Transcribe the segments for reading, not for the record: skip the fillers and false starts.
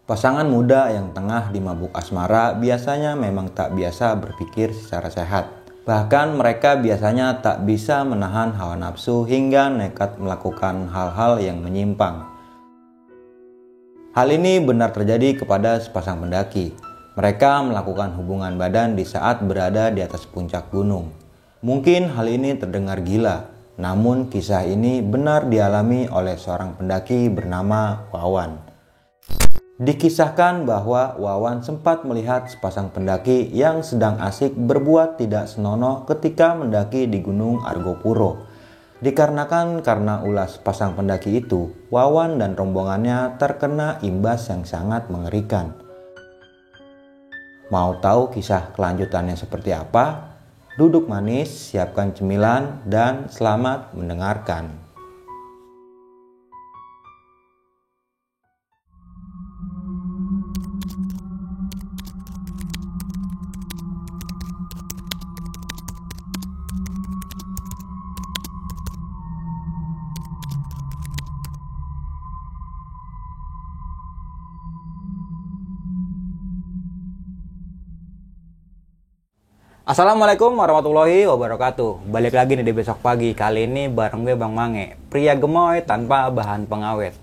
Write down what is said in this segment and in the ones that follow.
Pasangan muda yang tengah di mabuk asmara biasanya memang tak biasa berpikir secara sehat. Bahkan mereka biasanya tak bisa menahan hawa nafsu hingga nekat melakukan hal-hal yang menyimpang. Hal ini benar terjadi kepada sepasang pendaki. Mereka melakukan hubungan badan di saat berada di atas puncak gunung. Mungkin hal ini terdengar gila, namun kisah ini benar dialami oleh seorang pendaki bernama Wawan. Dikisahkan bahwa Wawan sempat melihat sepasang pendaki yang sedang asik berbuat tidak senonoh ketika mendaki di Gunung Argopuro. Dikarenakan karena ulah sepasang pendaki itu, Wawan dan rombongannya terkena imbas yang sangat mengerikan. Mau tahu kisah kelanjutannya seperti apa? Duduk manis, siapkan cemilan, dan selamat mendengarkan. Assalamualaikum warahmatullahi wabarakatuh. Balik lagi nih di Besok Pagi. Kali ini bareng gue Bang Mange, pria gemoy tanpa bahan pengawet.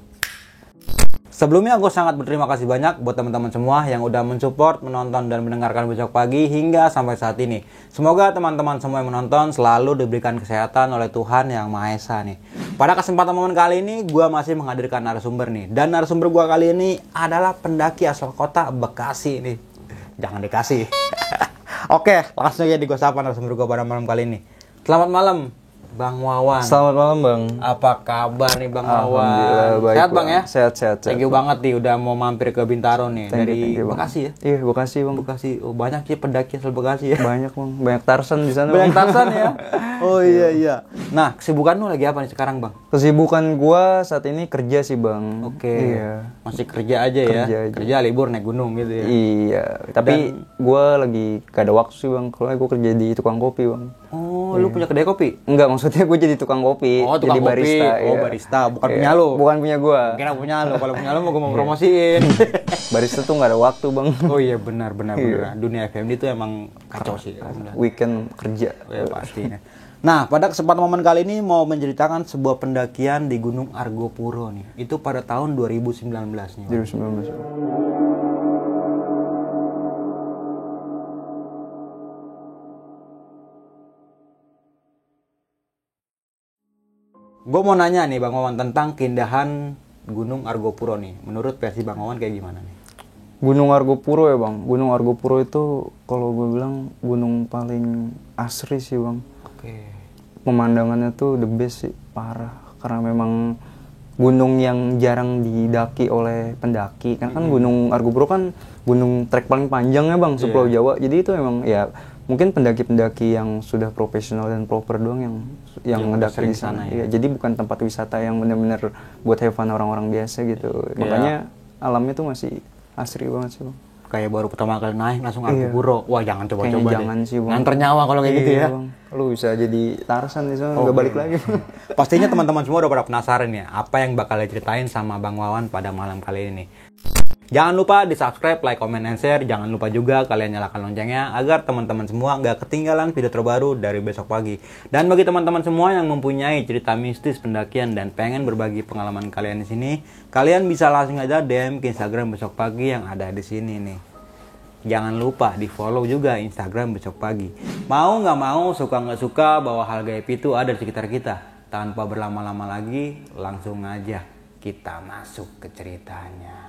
Sebelumnya gue sangat berterima kasih banyak buat teman-teman semua yang udah mensupport, menonton dan mendengarkan Besok Pagi hingga sampai saat ini. Semoga teman-teman semua yang menonton selalu diberikan kesehatan oleh Tuhan Yang Maha Esa nih. Pada kesempatan momen kali ini gue masih menghadirkan narasumber nih. Dan narasumber gue kali ini adalah pendaki asal kota Bekasi nih. Jangan dikasih. Oke, langsung aja di gue sapa narasumber gue pada malam kali ini. Selamat malam, Bang Wawan. Selamat malam, Bang. Apa kabar nih, Bang Wawan? Alhamdulillah, baik, Sehat, Bang ya? Sehat. Thank you banget nih udah mau mampir ke Bintaro nih. Dari Bekasi ya? Iya, Bekasi, Bang. Bekasi. Oh, banyak sih pendaki asal Bekasi ya. Banyak, Bang. Banyak Tarsan di sana. Banyak Bang. Tarsan ya. Oh iya. Nah, kesibukan lu lagi apa nih sekarang, Bang? Kesibukan gua saat ini kerja sih, Bang. Oke. Iya. Masih kerja aja ya. Kerja libur naik gunung gitu ya. Iya, tapi gua lagi gak ada waktu sih, Bang. Kalau gua kerja di tukang kopi, Bang. Oh, lu punya kedai kopi? Enggak, maksudnya gua jadi tukang kopi. Oh, tukang jadi kopi. barista. Oh, iya. barista. Bukan punya lu. Bukan punya gua. Kira punya lu. Kalau punya lu mau gua mau promosiin. Barista tuh gak ada waktu, Bang. Oh iya, benar. Dunia FMD itu emang kacau sih. Weekend kerja. Ya, pastinya. Nah, pada kesempatan momen kali ini mau menceritakan sebuah pendakian di Gunung Argopuro nih. Itu pada tahun 2019 nih. 2019. Gue mau nanya nih Bang Wawan tentang keindahan Gunung Argopuro nih. Menurut versi Bang Wawan kayak gimana nih? Gunung Argopuro ya, Bang. Gunung Argopuro itu kalau gue bilang gunung paling asri sih, Bang. Oke. Pemandangannya tuh the best sih, parah. Karena memang gunung yang jarang didaki oleh pendaki. Karena kan Gunung Argopuro kan gunung trek paling panjang ya, Bang, sepulau Jawa. Jadi itu memang ya mungkin pendaki-pendaki yang sudah profesional dan proper doang yang ngedaki di sana. Ya. Jadi bukan tempat wisata yang benar-benar buat have fun orang-orang biasa gitu. Makanya alamnya tuh masih asri banget sih, Bang. Kayak baru pertama kali naik langsung Argopuro. Wah, jangan coba-coba deh. Jangan sih, Bang. Nganter nyawa kalau kayak gitu ya. Bang. Lu bisa jadi Tarsan di sana, nggak balik lagi. Pastinya teman-teman semua udah pada penasaran ya, apa yang bakal diceritain sama Bang Wawan pada malam kali ini. Jangan lupa di subscribe, like, comment, and share. Jangan lupa juga kalian nyalakan loncengnya agar teman-teman semua nggak ketinggalan video terbaru dari Besok Pagi. Dan bagi teman-teman semua yang mempunyai cerita mistis pendakian dan pengen berbagi pengalaman kalian di sini, kalian bisa langsung aja DM ke Instagram Besok Pagi yang ada di sini nih. Jangan lupa di follow juga Instagram Besok Pagi. Mau nggak mau, suka nggak suka, bahwa hal gaib itu ada di sekitar kita. Tanpa berlama-lama lagi, langsung aja kita masuk ke ceritanya.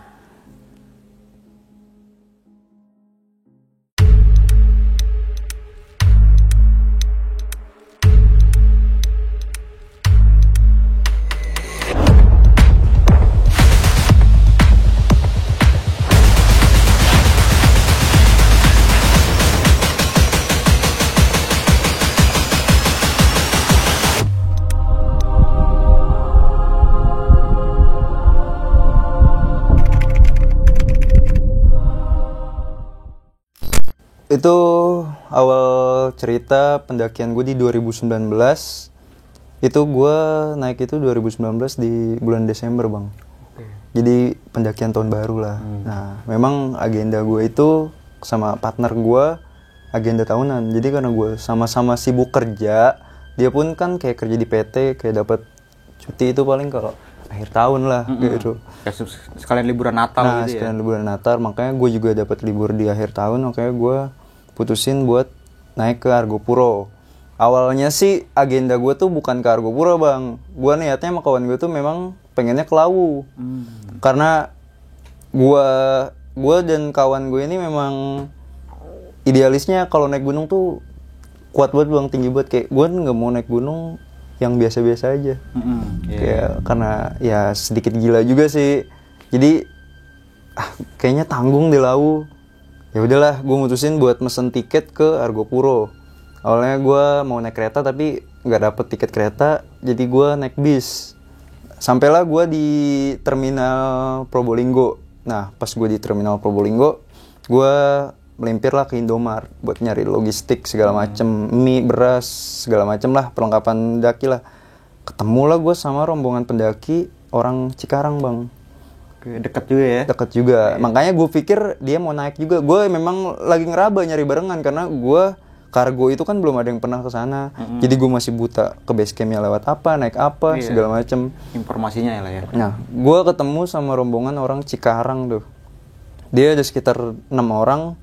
Itu awal cerita pendakian gue di 2019. Itu gue naik itu 2019 di bulan Desember, Bang. Jadi pendakian tahun baru lah. Nah, memang agenda gue itu sama partner gue agenda tahunan. Jadi karena gue sama-sama sibuk kerja, dia pun kan kayak kerja di PT, kayak dapat cuti itu paling kalau akhir tahun lah gitu. Kayak sekalian liburan Natal Nah, gitu ya. sekalian liburan Natal, makanya gue juga dapat libur di akhir tahun, makanya gue putusin buat naik ke Argopuro. Awalnya sih agenda gue tuh bukan ke Argopuro bang, gue niatnya sama kawan gue tuh memang pengennya ke Lawu. Karena gue dan kawan gue ini memang idealisnya kalau naik gunung tuh kuat banget bang, tinggi banget. Kayak gue nggak mau naik gunung yang biasa-biasa aja. Kayak karena ya sedikit gila juga sih. Jadi kayaknya tanggung di Lawu. Ya udahlah, gue mutusin buat mesen tiket ke Argopuro. Awalnya gue mau naik kereta tapi nggak dapet tiket kereta, jadi gue naik bis. Sampailah gue di terminal Probolinggo. Nah, pas gue di terminal Probolinggo, gue melimpir lah ke Indomart buat nyari logistik segala macem, mie, beras, segala macem lah, perlengkapan pendaki lah. Ketemulah gue sama rombongan pendaki orang Cikarang bang. Oke, deket juga ya. Deket juga. Makanya gue pikir dia mau naik juga. Gue memang lagi ngeraba nyari barengan karena gue kargo itu kan belum ada yang pernah ke sana. Jadi gue masih buta ke base campnya lewat apa, naik apa, segala macem. Informasinya ya lah ya. Nah, gue ketemu sama rombongan orang Cikarang tuh. Dia ada sekitar 6 orang.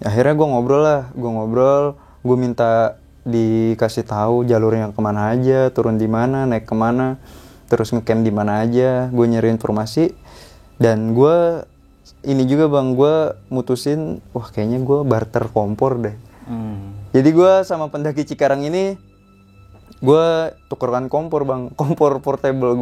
Akhirnya gue ngobrol, gue minta dikasih tahu jalurnya kemana aja, turun di mana, naik kemana, terus ngecamp di mana aja. Gue nyari informasi dan gue ini juga bang, gue mutusin, wah kayaknya gue barter kompor deh. Jadi gue sama pendaki Cikarang ini, gue tukerkan kompor bang, kompor portable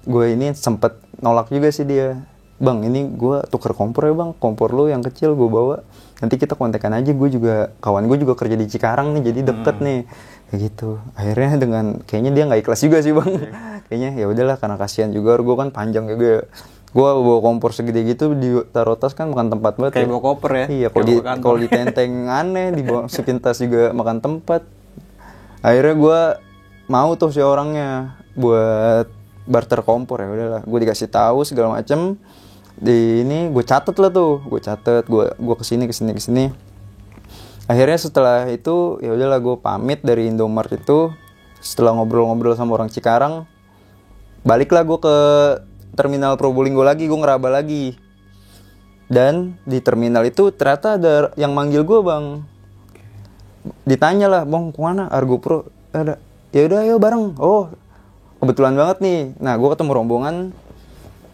gue ini sempet nolak juga sih dia. Bang ini gue tuker kompor ya bang, kompor lu yang kecil gue bawa, nanti kita kontekan aja, gue juga, kawan gue juga kerja di Cikarang nih, jadi deket nih, kayak gitu. Akhirnya dengan, kayaknya dia nggak ikhlas juga sih bang, kayaknya ya udahlah karena kasihan juga, gue kan panjang juga. Gue bawa kompor segede gitu ditaruh tas kan makan tempat banget. Kayak bawa koper ya. Iya, kalau ditenteng aneh, dibawa sepintas juga makan tempat. Akhirnya gue mau tuh si orangnya buat barter kompor, ya udahlah. Gue dikasih tahu segala macem. Di ini gue catet lah tuh, gue kesini. Akhirnya setelah itu ya udahlah gue pamit dari Indomart itu. Setelah ngobrol-ngobrol sama orang Cikarang, baliklah gue ke terminal Probolinggo lagi, gue ngeraba lagi. Dan di terminal itu ternyata ada yang manggil gue bang. Ditanya lah, bang kemana? Argopuro ada. Ya udah ayo bareng. Oh kebetulan banget nih. Nah gue ketemu rombongan.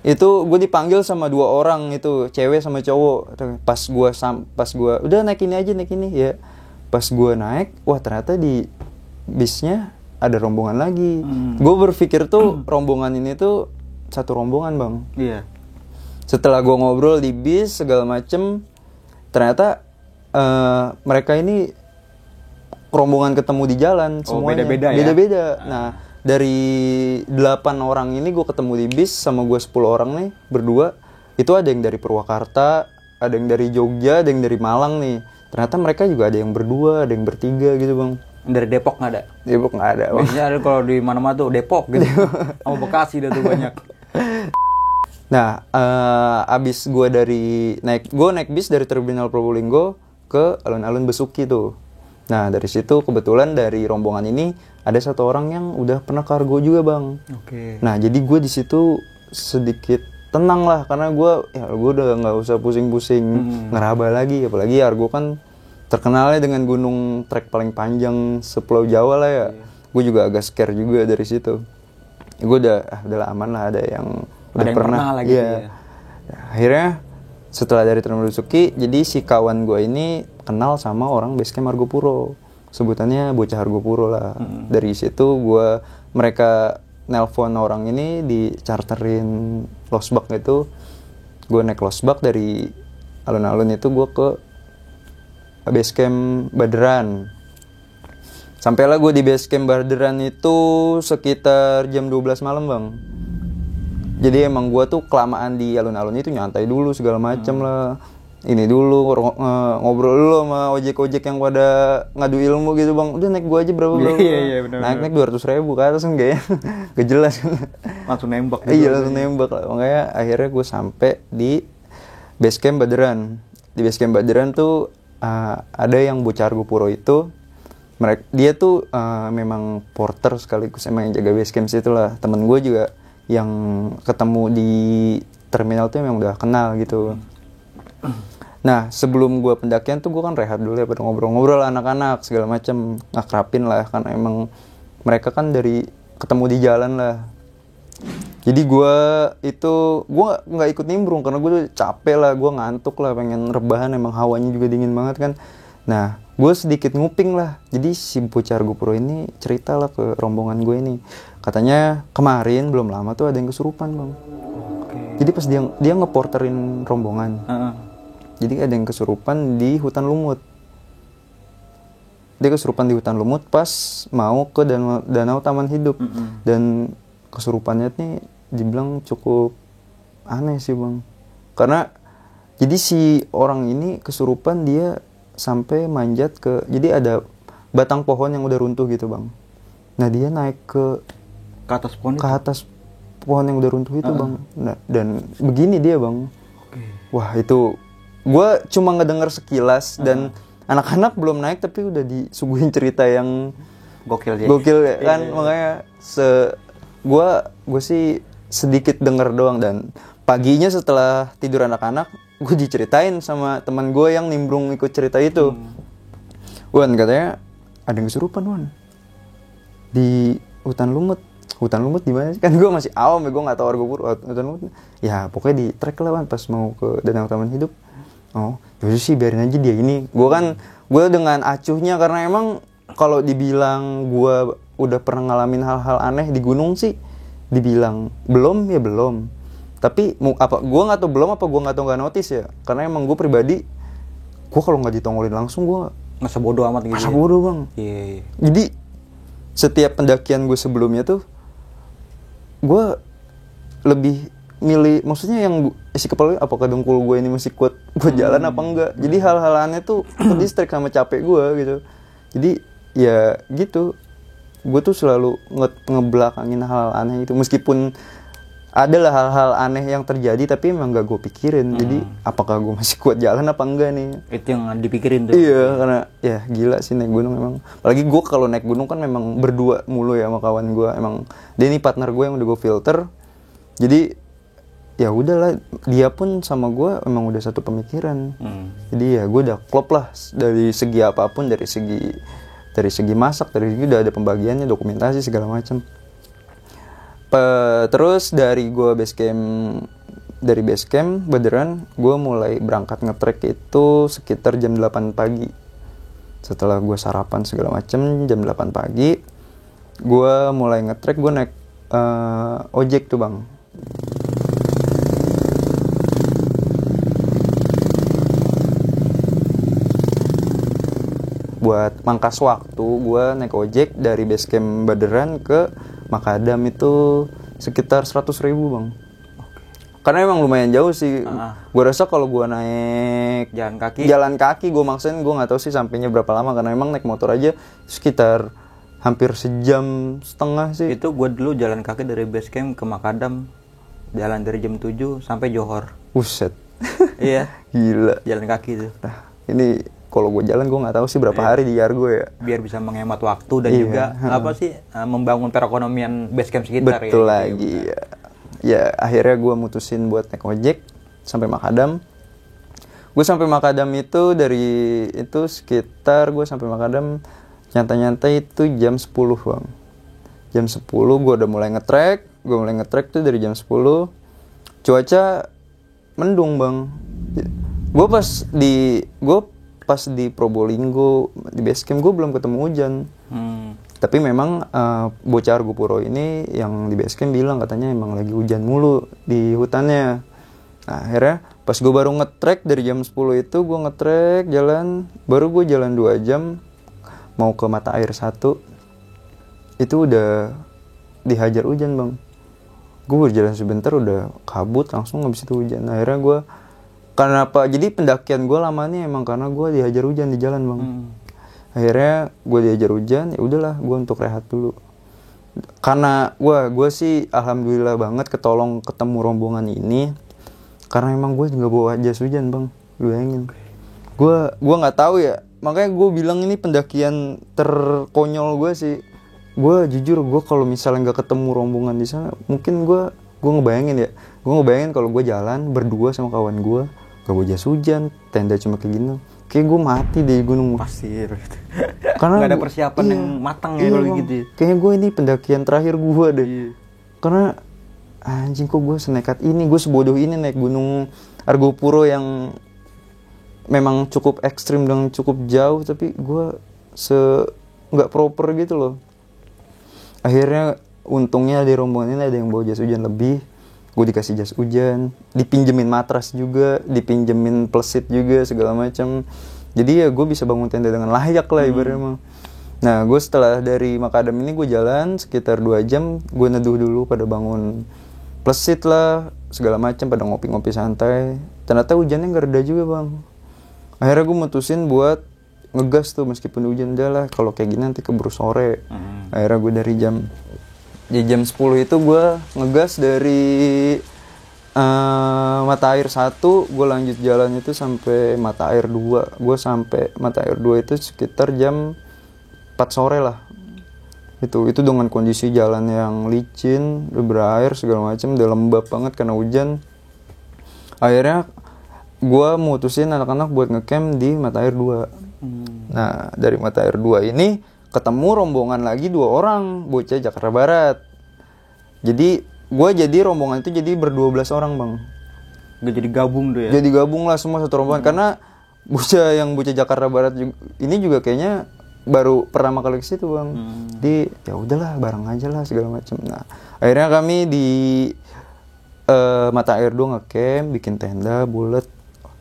Itu gue dipanggil sama 2 orang itu, cewek sama cowok. Pas gue udah naik ini ya. Pas gue naik, wah ternyata di bisnya ada rombongan lagi. Gue berpikir tuh rombongan ini tuh satu rombongan bang. Iya. Setelah gue ngobrol di bis segala macem, ternyata mereka ini rombongan ketemu di jalan semuanya. Beda-beda ya? Beda-beda. Nah dari 8 orang ini gue ketemu di bis sama gue 10 orang nih berdua. Itu ada yang dari Purwakarta, ada yang dari Jogja, ada yang dari Malang nih. Ternyata mereka juga ada yang berdua, ada yang bertiga gitu bang. Dari Depok nggak ada? Depok nggak ada bang. Biasanya ada kalau di mana-mana tuh Depok gitu. Sama Bekasi dah tuh banyak. Nah, abis gue naik bis dari terminal Probolinggo ke alun-alun Besuki tuh. Nah, dari situ kebetulan dari rombongan ini ada satu orang yang udah pernah kargo juga bang. Oke. Nah, jadi gue di situ sedikit tenang lah karena gue udah nggak usah pusing-pusing ngeraba lagi, apalagi Argo kan terkenalnya dengan gunung trek paling panjang sepulau Jawa lah ya. Gue juga agak scare juga dari situ. Gue udahlah aman lah, ada yang udah pernah lagi ya. Akhirnya setelah dari terminal Besuki, jadi si kawan gue ini kenal sama orang basecamp Argopuro, sebutannya bocah Argopuro lah. Dari situ mereka nelpon orang ini, dicharterin losbak itu. Gue naik losbak dari alun-alun itu gue ke basecamp Baderan. Sampailah gue di basecamp Baderan itu sekitar jam 12 malam bang. Jadi emang gue tuh kelamaan di alun-alun itu, nyantai dulu segala macem lah. ini dulu ngobrol dulu sama ojek-ojek yang pada ngadu ilmu gitu bang. Udah naik gua aja berapa. Iya, bener. Naik 200.000 ke atas enggak ya? Gak jelas. Langsung nembak. Iya langsung nembak lah. Makanya akhirnya gue sampai di base camp Baderan. Di base camp Baderan tuh ada yang bocah Argopuro itu. Dia tuh memang porter sekaligus emang yang jaga base camp situ lah. Temen gue juga yang ketemu di terminal tuh memang udah kenal gitu. Nah sebelum gue pendakian tuh gue kan rehat dulu ya, pada ngobrol-ngobrol anak-anak segala macam, ngakrapin lah kan emang mereka kan dari ketemu di jalan lah. Jadi gue nggak ikut nimbrung karena gue tuh capek lah, gue ngantuk lah, pengen rebahan, emang hawanya juga dingin banget kan. Nah gue sedikit nguping lah. Jadi si bocah Argopuro ini cerita lah ke rombongan gue ini, katanya kemarin belum lama tuh ada yang kesurupan bang. Jadi pas dia ngeporterin rombongan, jadi ada yang kesurupan di hutan lumut. Dia kesurupan di hutan lumut pas mau ke danau Taman Hidup. Dan kesurupannya nih dibilang cukup aneh sih bang. Karena jadi si orang ini kesurupan, dia sampai manjat jadi ada batang pohon yang udah runtuh gitu bang. Nah dia naik ke atas pohon pohon yang udah runtuh itu bang. Nah, dan begini dia bang. Wah itu gue cuma ngedenger sekilas dan anak-anak belum naik tapi udah disuguhin cerita yang gokil ya kan. Makanya gue sih sedikit denger doang, dan paginya setelah tidur anak-anak gue diceritain sama teman gue yang nimbrung ikut cerita itu. Wan katanya ada yang kesurupan Wan di hutan lumut di mana sih? Kan gue masih awam ya, gue nggak tahu Argopuro hutan lumut. Ya pokoknya di trek lah Wan pas mau ke Danau Taman Hidup. Oh yaudah sih biarin aja dia ini. Gue dengan acuhnya karena emang kalau dibilang gue udah pernah ngalamin hal-hal aneh di gunung sih, dibilang belum ya belum. Tapi gue nggak tahu belum apa gue nggak notice ya. Karena emang gue pribadi, gue kalau nggak ditongolin langsung gue masa bodoh amat gitu. Masa bodoh bang. Iya. Jadi setiap pendakian gue sebelumnya tuh gue lebih milih, maksudnya yang isi kepala apakah dengkul gue ini masih kuat buat jalan apa enggak. Jadi hal-hal aneh tuh ke-distract sama capek gue gitu. Jadi ya gitu, gue tuh selalu ngebelakangin hal aneh itu, meskipun adalah hal-hal aneh yang terjadi tapi emang gak gue pikirin. Jadi apakah gue masih kuat jalan apa enggak nih, itu yang dipikirin tuh. Iya karena ya gila sih naik gunung emang. Apalagi gue kalau naik gunung kan memang berdua mulu ya sama kawan gue. Emang dia ini partner gue yang udah gue filter. Jadi ya udahlah, dia pun sama gue emang udah satu pemikiran. Jadi ya gue udah klop lah dari segi apapun, dari segi masak, dari segi udah ada pembagiannya, dokumentasi segala macam. Terus dari base camp Baderan, gue mulai berangkat ngetrek itu sekitar jam 8 pagi. Setelah gue sarapan segala macam, jam 8 pagi gue mulai ngetrek. Gue naik ojek tuh bang. Buat mangkas waktu, gue naik ojek dari base camp Baderan ke Makadam itu sekitar 100.000 bang. Karena emang lumayan jauh sih. Gue rasa kalau gue naik jalan kaki gue maksain, gue nggak tahu sih sampainya berapa lama, karena emang naik motor aja sekitar hampir sejam setengah sih. Itu gue dulu jalan kaki dari base camp ke Makadam, jalan dari jam 7 sampai Johor. Buset. Iya. Gila. Jalan kaki tuh. Nah, ini kalau gue jalan gue nggak tahu sih berapa hari di Yargo ya. Biar bisa menghemat waktu dan juga membangun perekonomian base camp sekitar. Betul ya, lagi ya. Ya akhirnya gue mutusin buat naik ojek sampai Makadam. Gue sampai Makadam itu sekitar gue sampai Makadam nyantai-nyantai itu jam 10 bang. Jam 10 gue udah mulai ngetrek. Gue mulai ngetrek tuh dari jam 10. Cuaca mendung bang. Gue pas di Probolinggo di base camp gue belum ketemu hujan. Tapi memang bocah Argopuro ini yang di base camp bilang katanya emang lagi hujan mulu di hutannya. Nah, akhirnya pas gue baru ngetrek dari jam 10 itu gue ngetrek jalan, baru gue jalan 2 jam mau ke mata air 1 itu udah dihajar hujan bang. Gue berjalan sebentar udah kabut langsung, habis itu hujan. Akhirnya gue Kenapa? Jadi pendakian gue lamanya emang karena gue dihajar hujan di jalan bang. Akhirnya gue dihajar hujan, ya udahlah gue untuk rehat dulu. Karena gue sih alhamdulillah banget ketolong ketemu rombongan ini. Karena emang gue nggak bawa jas hujan bang, lu bayangin. Gue nggak tahu ya, makanya gue bilang ini pendakian terkonyol gue sih. Gue jujur, gue kalau misalnya nggak ketemu rombongan di sana, mungkin gue ngebayangin kalau gue jalan berdua sama kawan gue, gak bawa jas hujan, tenda cuma kayak gini, kayak gue mati di gunung. Pasir. Karena nggak ada persiapan yang matang ya kalau bang. gitu. Kayaknya gue ini pendakian terakhir gue deh. Karena anjing kok gue senekat ini, gue sebodoh ini naik gunung Argopuro yang memang cukup ekstrim dan cukup jauh, tapi gue nggak proper gitu loh. Akhirnya untungnya di rombongan ini ada yang bawa jas hujan lebih, gue dikasih jas hujan, dipinjemin matras juga, dipinjemin plesit juga segala macam. Jadi ya gue bisa bangun tenda dengan layak lah ibaratnya mah. Nah gue setelah dari Makadam ini gue jalan sekitar 2 jam, gue neduh dulu pada bangun plesit lah segala macam, pada ngopi-ngopi santai. Ternyata hujannya nggak reda juga bang. Akhirnya gue mutusin buat ngegas tuh meskipun hujan, udah lah kalau kayak gini nanti keburu sore. Akhirnya gue dari jam 10 itu gue ngegas dari Mata Air 1, gue lanjut jalan itu sampai Mata Air 2. Gue sampai Mata Air 2 itu sekitar jam 4 sore lah. Itu dengan kondisi jalan yang licin, udah berair segala macam, udah lembab banget karena hujan. Akhirnya gue mutusin anak-anak buat ngecamp di Mata Air 2. Nah dari Mata Air 2 ini ketemu rombongan lagi 2 orang bocah Jakarta Barat. Jadi rombongan itu jadi ber-12 orang bang. Udah jadi gabung tuh ya? Jadi gabung lah semua satu rombongan. Karena bocah Jakarta Barat ini juga kayaknya baru pertama kali ke situ bang. Jadi ya udahlah bareng aja lah segala macam. Nah akhirnya kami di Mata Air 2 ngecamp, bikin tenda bulat.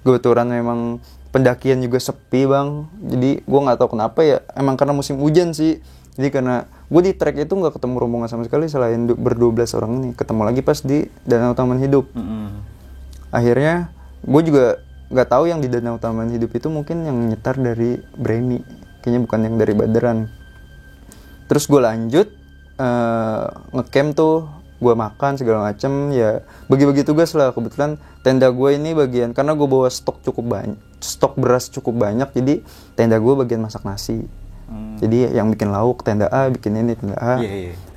Kebetulan memang pendakian juga sepi bang. Jadi gue nggak tahu kenapa ya. Emang karena musim hujan sih. Jadi karena gue di trek itu nggak ketemu rombongan sama sekali selain ber-12 orang ini. Ketemu lagi pas di Danau Taman Hidup. Akhirnya gue juga nggak tahu yang di Danau Taman Hidup itu mungkin yang nyetar dari Breni. Kayaknya bukan yang dari Baderan. Terus gue lanjut ngecamp tuh, gue makan segala macem, ya bagi-bagi tugas lah. Kebetulan tenda gue ini bagian, karena gue bawa stok beras cukup banyak, jadi tenda gue bagian masak nasi. Jadi yang bikin lauk tenda A, bikin ini tenda A.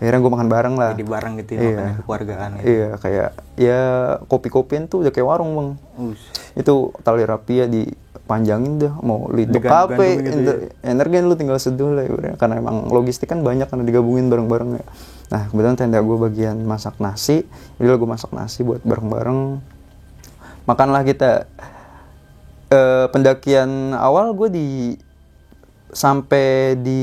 Akhirnya gue makan bareng lah. Jadi bareng gitu ya, makan kekeluargaan gitu. Iya, kayak ya kopi-kopian tuh udah kayak warung bang. Itu tali rapi ya dipanjangin dah, mau lido kafe, gitu energen lu tinggal seduh lah ya. Karena emang logistik kan banyak karena digabungin bareng-bareng ya. Nah kebetulan tenda gue bagian masak nasi, jadi gue masak nasi buat bareng-bareng. Makanlah kita. Pendakian awal gue sampai di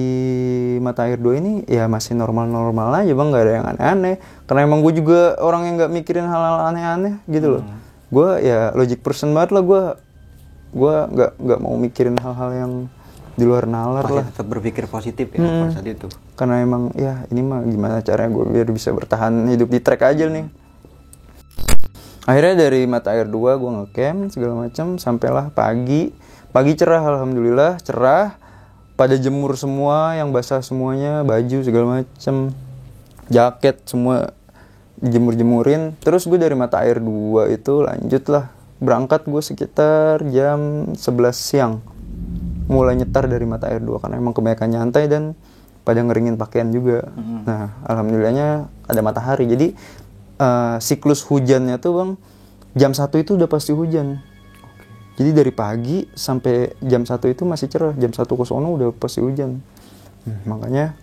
Mata Air 2 ini ya masih normal-normal aja bang, nggak ada yang aneh-aneh. Karena emang gue juga orang yang nggak mikirin hal-hal aneh-aneh gitu loh. Gue ya logic person banget lah, gue nggak mau mikirin hal-hal yang di luar nalar lah. Tetap berpikir positif ya pada saat itu. Karena emang ya ini mah gimana caranya gue biar bisa bertahan hidup di trek aja nih. Akhirnya dari Mata Air 2 gue ngecamp segala macam, sampailah pagi cerah, alhamdulillah cerah. Pada jemur semua, yang basah semuanya, baju segala macam, jaket semua jemur-jemurin. Terus gue dari Mata Air 2 itu lanjut lah, berangkat gue sekitar jam 11 siang. Mulai nyetar dari Mata Air 2 karena emang kebanyakan nyantai dan pada ngeringin pakaian juga. Nah alhamdulillahnya ada matahari, jadi siklus hujannya tuh bang, jam 1 itu udah pasti hujan. Jadi dari pagi sampai jam 1 itu masih cerah, jam 1.00 udah pasti hujan. Makanya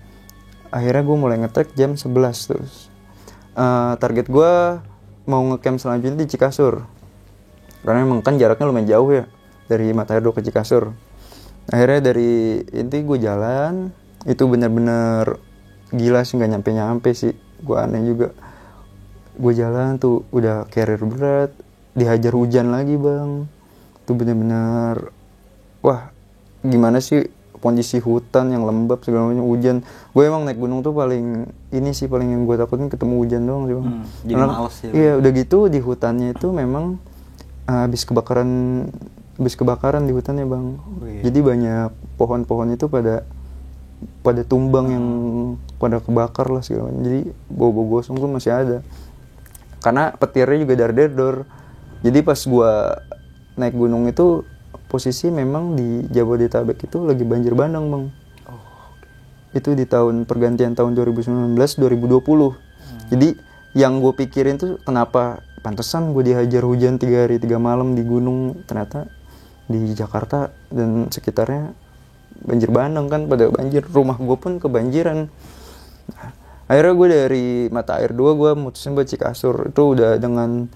akhirnya gue mulai ngetrek jam 11 terus. Target gue mau ngecamp selanjutnya di Cikasur. Karena emang kan jaraknya lumayan jauh ya, dari Mata Air 2 ke Cikasur. Akhirnya dari inti gue jalan, itu bener-bener gila sih, gak nyampe-nyampe sih. Gue aneh juga. Gue jalan tuh udah carrier berat, dihajar hujan lagi bang. Itu benar-benar wah gimana sih kondisi hutan yang lembab segala macam, hujan. Gue emang naik gunung tuh paling yang gue takutin ketemu hujan doang sih bang. Jadi males ya. Iya udah gitu di hutannya itu memang habis kebakaran di hutannya bang. iya. Jadi banyak pohon-pohon itu pada tumbang yang pada kebakar lah segala macam. Jadi bau-bau gosong tuh masih ada. Karena petirnya juga dar-der. Jadi pas gua naik gunung itu posisi memang di Jabodetabek itu lagi banjir bandang bang. Itu di tahun pergantian tahun 2019-2020. Jadi yang gue pikirin tuh kenapa pantesan gue dihajar hujan 3 hari 3 malam di gunung, ternyata di Jakarta dan sekitarnya banjir bandang kan, pada banjir, rumah gue pun kebanjiran. Nah, akhirnya gue dari mata air 2 gue mutusin buat Cikasur. Itu udah dengan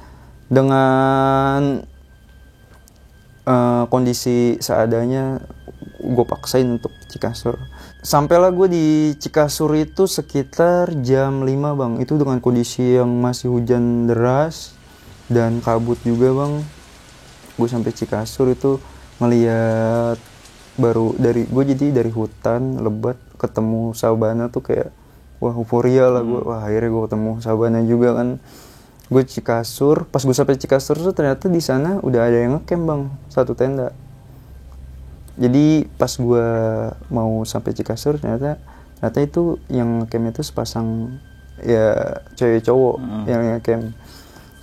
kondisi seadanya gue paksain untuk Cikasur. Sampailah gue di Cikasur itu sekitar jam 5 bang. Itu dengan kondisi yang masih hujan deras dan kabut juga bang. Gue sampai Cikasur itu ngeliat baru dari hutan lebat ketemu sabana tuh kayak wah euforia lah gue. Wah akhirnya gue ketemu sabana juga kan. Gue Cikasur, pas gue sampai Cikasur tuh ternyata di sana udah ada yang ngecamp bang, 1 tenda. Jadi pas gue mau sampai Cikasur ternyata itu yang ngecamp itu sepasang ya cewek cowok yang ngecamp.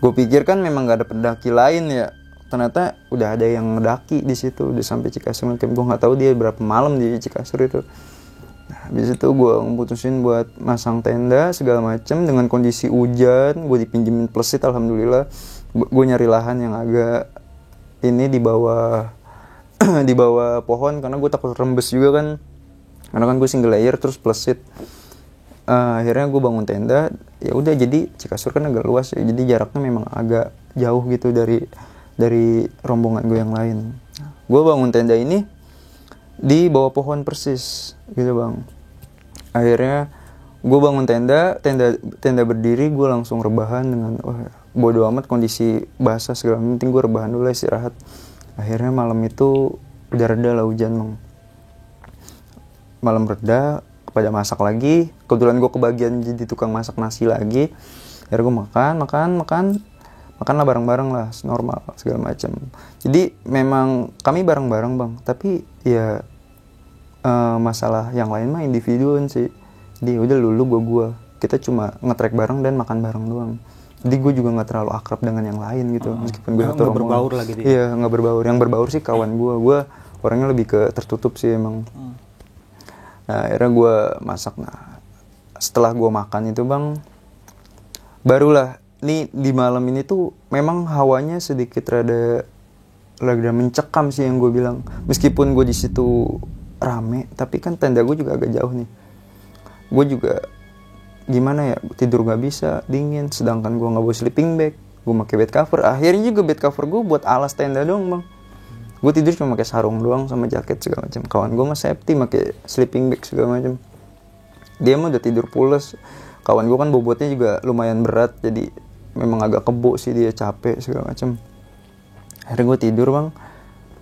Gue pikir kan memang gak ada pendaki lain ya. Ternyata udah ada yang ngedaki di situ, udah sampai Cikasur ngecamp. Gue nggak tahu dia berapa malam di Cikasur itu. Nah, habis itu gue memutusin buat masang tenda segala macem dengan kondisi hujan. Gue dipinjemin plesit alhamdulillah. Gue nyari lahan yang agak ini di bawah di bawah pohon karena gue takut rembes juga kan. Karena kan gue single layer terus plesit. Akhirnya gue bangun tenda. Ya udah, jadi Cikasur kan agak luas ya. Jadi jaraknya memang agak jauh gitu dari rombongan gue yang lain. Gue bangun tenda ini di bawah pohon persis gitu bang. Akhirnya gue bangun tenda berdiri, gue langsung rebahan dengan bodo amat kondisi basah segala, penting gue rebahan dulu istirahat. Akhirnya malam itu udah reda lah hujan bang. Malam reda, pada masak lagi. Kebetulan gue kebagian jadi tukang masak nasi lagi. Akhirnya gue makan lah bareng-bareng lah, normal segala macam. Jadi memang kami bareng-bareng bang, tapi ya masalah yang lain mah individuan sih. Jadi udah lu kita cuma nge-track bareng dan makan bareng doang. Jadi gue juga nggak terlalu akrab dengan yang lain gitu, meskipun gue nggak berbaur lah gitu. Iya nggak berbaur. Yang berbaur sih kawan gue orangnya lebih ke tertutup sih emang. Nah akhirnya gue masak. Nah setelah gue makan itu bang, barulah nih di malam ini tuh memang hawanya sedikit rada mencekam sih yang gue bilang. Meskipun gue di situ rame, tapi kan tenda gue juga agak jauh nih. Gue juga gimana ya, tidur gak bisa, dingin. Sedangkan gue gak bawa sleeping bag, gue pakai bed cover. Akhirnya juga bed cover gue buat alas tenda doang bang. Gue tidur cuma pakai sarung doang sama jaket segala macam. Kawan gue mah safety pakai sleeping bag segala macam. Dia mah udah tidur pules. Kawan gue kan bobotnya juga lumayan berat, jadi memang agak kebo sih, dia capek segala macam. Akhirnya gue tidur bang,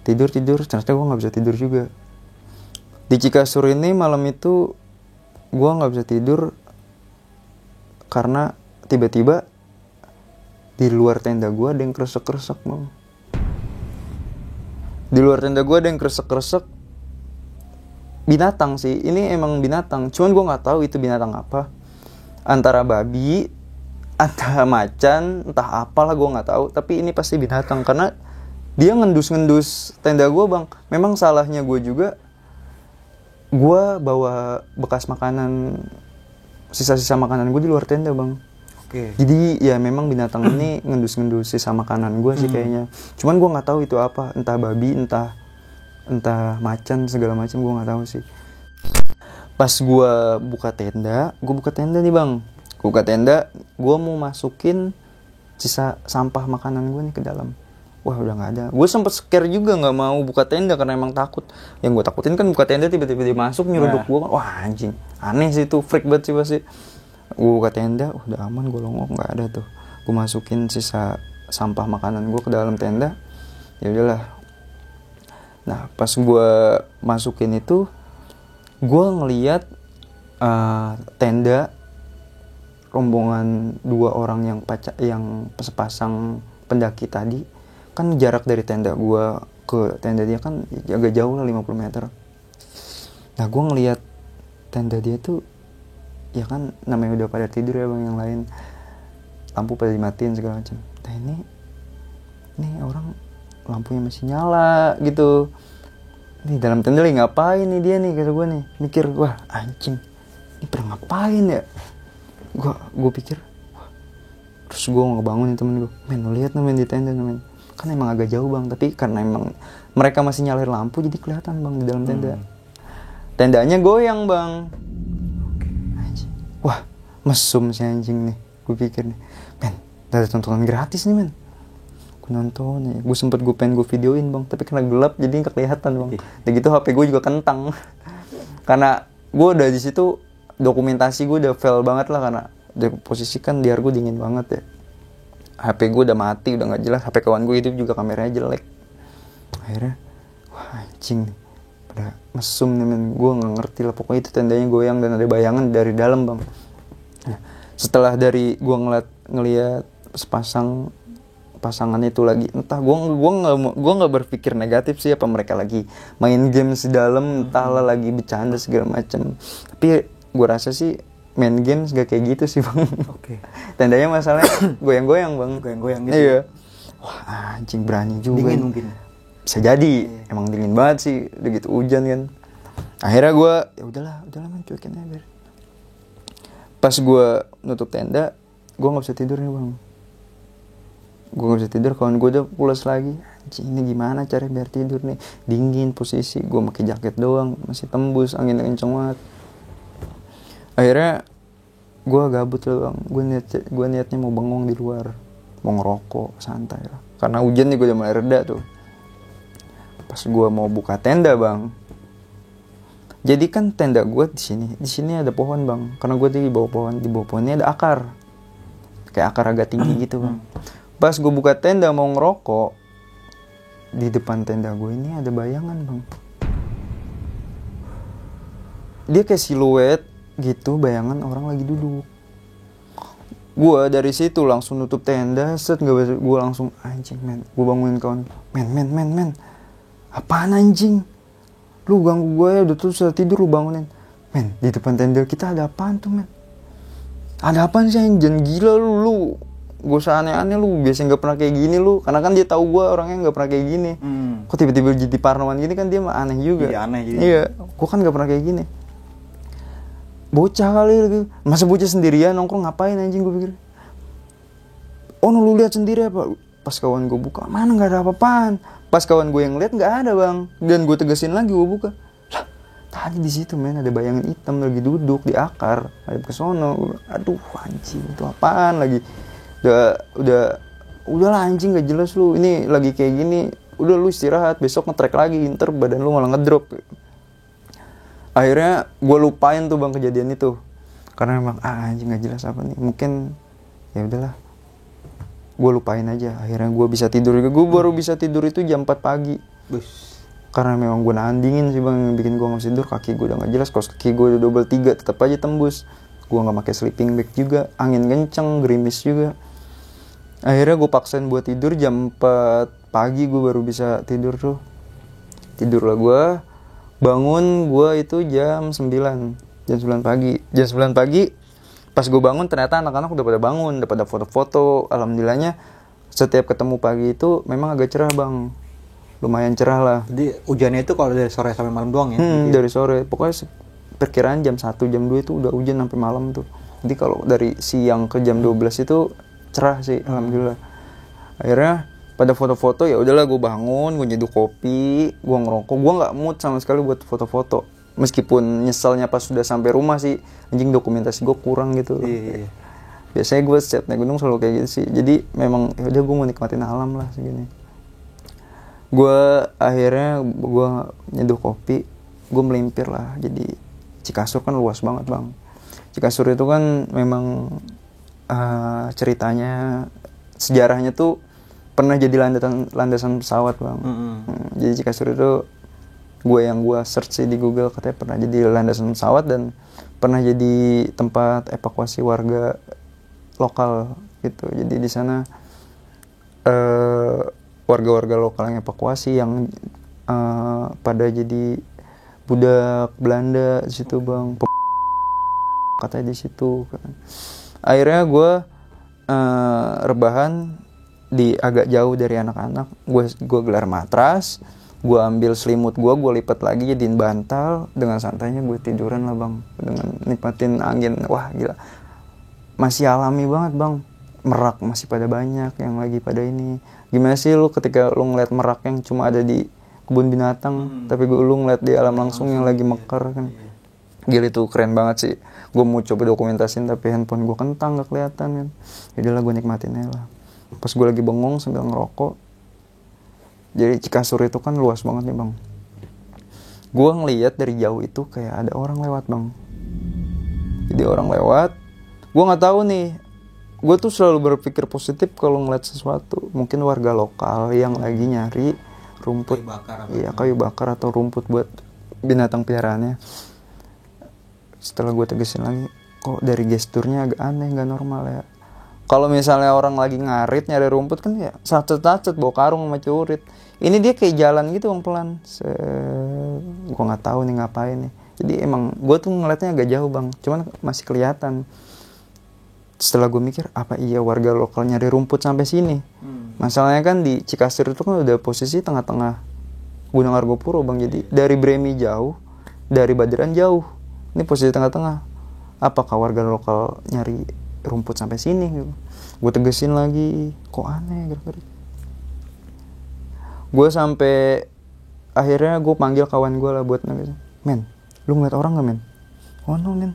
tidur ternyata gue nggak bisa tidur juga. Di Cikasur ini malam itu gue nggak bisa tidur karena tiba-tiba di luar tenda gue ada yang kresek-kresek bang. Di luar tenda gue ada yang kresek-kresek. Binatang sih, ini emang binatang. Cuman gue nggak tahu itu binatang apa. Antara babi, entah macan, entah apalah gue nggak tahu. Tapi ini pasti binatang karena dia ngendus tenda gue bang. Memang salahnya gue juga. Gue bawa bekas makanan, sisa-sisa makanan gue di luar tenda bang. Oke. Jadi ya memang binatang ini ngendus sisa makanan gue sih kayaknya. Cuman gue nggak tahu itu apa, entah babi, entah macan segala macam, gue nggak tahu sih. Pas gue buka tenda nih bang. Buka tenda, gue mau masukin sisa sampah makanan gue nih ke dalam. Wah udah nggak ada. Gue sempet scare juga nggak mau buka tenda karena emang takut. Yang gue takutin kan buka tenda tiba-tiba dia masuk nyeruduk gue. Wah anjing, aneh sih itu, freak banget sih pasti. Gue buka tenda, udah aman, gue longok, nggak ada tuh. Gue masukin sisa sampah makanan gue ke dalam tenda. Ya udahlah. Nah pas gue masukin itu, gue ngeliat tenda rombongan 2 orang yang sepasang pendaki tadi kan jarak dari tenda gue ke tenda dia kan agak jauh lah 50 meter. Nah gue ngeliat tenda dia tuh ya kan namanya udah pada tidur ya bang, yang lain lampu pada dimatiin segala macam. Nah ini orang lampunya masih nyala gitu. Nih dalam tenda lagi ngapain nih dia nih, kata gue nih. Mikir wah anjing, ini pernah ngapain ya? Gue pikir, wah. Terus gue ngebangunin temen gue, men lu lihat men di tenda men. Kan emang agak jauh bang, tapi karena emang mereka masih nyalain lampu jadi kelihatan bang di dalam tenda. Tendanya goyang bang. Anjing. Wah mesum si anjing nih, gue pikir nih, men ada tontonan gratis nih men. Gue nonton ya, gue pengen gue videoin bang, tapi karena gelap jadi nggak kelihatan bang. Dan gitu HP gue juga kentang. Karena gue udah di situ dokumentasi gue udah fail banget lah, karena posisi kan liar gue dingin banget ya. HP gue udah mati, udah nggak jelas. HP kawan gue itu juga kameranya jelek. Akhirnya wah anjing nih, pada mesum nih men. Gue nggak ngerti lah, pokoknya itu tendanya goyang dan ada bayangan dari dalam bang. Nah, setelah dari gue ngeliat pasangan itu lagi, entah gue nggak berpikir negatif sih, apa mereka lagi main game di dalam, entahlah lagi bercanda segala macam. Tapi gue rasa sih main games gak kayak gitu sih bang. Tendanya masalahnya goyang-goyang bang. Goyang-goyang gitu. Iya. Wah anjing berani juga. Dingin mungkin. Bisa jadi. Emang dingin banget sih. Udah gitu hujan kan. Akhirnya gue ya udahlah men, cuekin aja biar. Pas gue nutup tenda, gue nggak bisa tidur nih bang. Gue nggak bisa tidur, kawan gue udah pulas lagi. Anjing ini gimana cara biar tidur nih? Dingin posisi. Gue pakai jaket doang, masih tembus angin kenceng banget. Akhirnya gue gabut lah bang. Gue niatnya mau bengong di luar, mau ngerokok santai lah. Karena hujan nih udah mulai reda tuh. Pas gue mau buka tenda bang, jadi kan tenda gue di sini ada pohon bang. Karena gue di bawah pohonnya ada akar, kayak akar agak tinggi gitu bang. Pas gue buka tenda mau ngerokok, di depan tenda gue ini ada bayangan bang. Dia kayak siluet gitu, bayangan orang lagi duduk. Gue dari situ langsung nutup tenda, gue langsung anjing men. Gue bangunin kawan, men, apaan anjing? Lu ganggu gue ya, udah terus tidur lu bangunin. Men, di depan tenda kita ada apaan tuh men? Ada apaan sih anjing? Gila lu. Gue usah aneh-aneh lu, biasanya gak pernah kayak gini lu. Karena kan dia tahu gue orangnya gak pernah kayak gini. Kok tiba-tiba jadi parnoan gini kan dia mah aneh juga. Iya aneh jadi. Iya, gue kan gak pernah kayak gini. Bocah kali lagi, masa bocah sendirian nongkrong ngapain anjing, gue pikir. Oh lu lihat sendiri apa? Pas kawan gue buka, mana nggak ada apa-apaan. Pas kawan gue yang lihat nggak ada bang, dan gue tegasin lagi, gue buka. Lah tadi di situ men ada bayangan hitam lagi duduk di akar, ada kesono. Aduh anjing itu apaan lagi? Udah lah anjing gak jelas lu. Ini lagi kayak gini, udah lu istirahat, besok nge-track lagi, ntar badan lu malah ngedrop. Akhirnya gue lupain tuh bang kejadian itu, karena emang anjing gak jelas apa nih. Mungkin ya udahlah, gue lupain aja. Akhirnya gue bisa tidur juga. Gue baru bisa tidur itu jam 4 pagi. Karena memang gue nahan dingin sih bang, yang bikin gue gak bisa tidur. Kaki gue udah gak jelas, kalau kaki gue udah double 3 tetap aja tembus. Gue gak pakai sleeping bag juga, angin kenceng, gerimis juga. Akhirnya gue paksain buat tidur jam 4 pagi gue baru bisa tidur tuh. Tidurlah gue. Bangun gue itu jam 9 pagi. Jam 9 pagi pas gue bangun ternyata anak-anak udah pada bangun, udah pada foto-foto. Alhamdulillahnya setiap ketemu pagi itu memang agak cerah bang, lumayan cerah lah. Jadi hujannya itu kalau dari sore sampai malam doang ya? Dari sore, pokoknya perkiraan jam 1, jam 2 itu udah hujan sampai malam tuh. Jadi kalau dari siang ke jam 12 itu cerah sih, alhamdulillah. Akhirnya pada foto-foto ya udahlah, gue bangun, gue nyeduh kopi, gue ngerokok. Gue nggak mood sama sekali buat foto-foto. Meskipun nyeselnya pas sudah sampai rumah sih, anjing dokumentasi gue kurang gitu. Iya. Biasanya gue setiap naik gunung selalu kayak gitu sih. Jadi memang ya udah gue mau nikmatin alam lah segini. Gue akhirnya gue nyeduh kopi, gue melimpir lah. Jadi Cikasur kan luas banget bang. Cikasur itu kan memang ceritanya, sejarahnya tuh pernah jadi landasan pesawat bang. Jadi Cikasur itu gue search sih di Google, katanya pernah jadi landasan pesawat dan pernah jadi tempat evakuasi warga lokal gitu. Jadi di sana warga-warga lokal yang evakuasi yang pada jadi budak Belanda di situ bang, katanya di situ kan. Akhirnya gue rebahan di agak jauh dari anak-anak. Gue gelar matras, gue ambil selimut gue lipat lagi jadiin bantal, dengan santainya gue tiduran lah bang, dengan nikmatin angin. Wah gila, masih alami banget bang. Merak masih pada banyak yang lagi pada ini. Gimana sih lu ketika lu ngeliat merak yang cuma ada di kebun binatang, tapi lu ngeliat di alam langsung yang lagi mekar kan. Gila itu keren banget sih. Gue mau coba dokumentasin tapi handphone gue kentang gak kelihatan kan. Yaudah lah gue nikmatin aja lah. Pas gue lagi bengong sambil ngerokok. Jadi Cikasur itu kan luas banget nih bang. Gue ngeliat dari jauh itu kayak ada orang lewat bang. Jadi orang lewat. Gue gak tahu nih. Gue tuh selalu berpikir positif kalau ngeliat sesuatu. Mungkin warga lokal yang lagi nyari rumput, kayu bakar atau rumput buat binatang peliharaannya. Setelah gue tegesin lagi, kok dari gesturnya agak aneh, gak normal ya. Kalau misalnya orang lagi ngarit nyari rumput kan ya sacet-sacet bawa karung sama celurit. Ini dia kayak jalan gitu bang, pelan. Gue nggak tahu nih ngapain nih. Jadi emang gue tuh ngeliatnya agak jauh bang, cuman masih kelihatan. Setelah gue mikir, apa iya warga lokal nyari rumput sampai sini? Masalahnya kan di Cikasur itu kan udah posisi tengah-tengah Gunung Argopuro bang. Jadi dari Bremi jauh, dari Baderan jauh. Ini posisi tengah-tengah. Apakah warga lokal nyari rumput sampai sini? Gitu. Gue tegesin lagi, kok aneh gerak-gerik. Gue sampai akhirnya gue panggil kawan gue lah buat nanya, men, lu ngeliat orang gak men? Oh no men,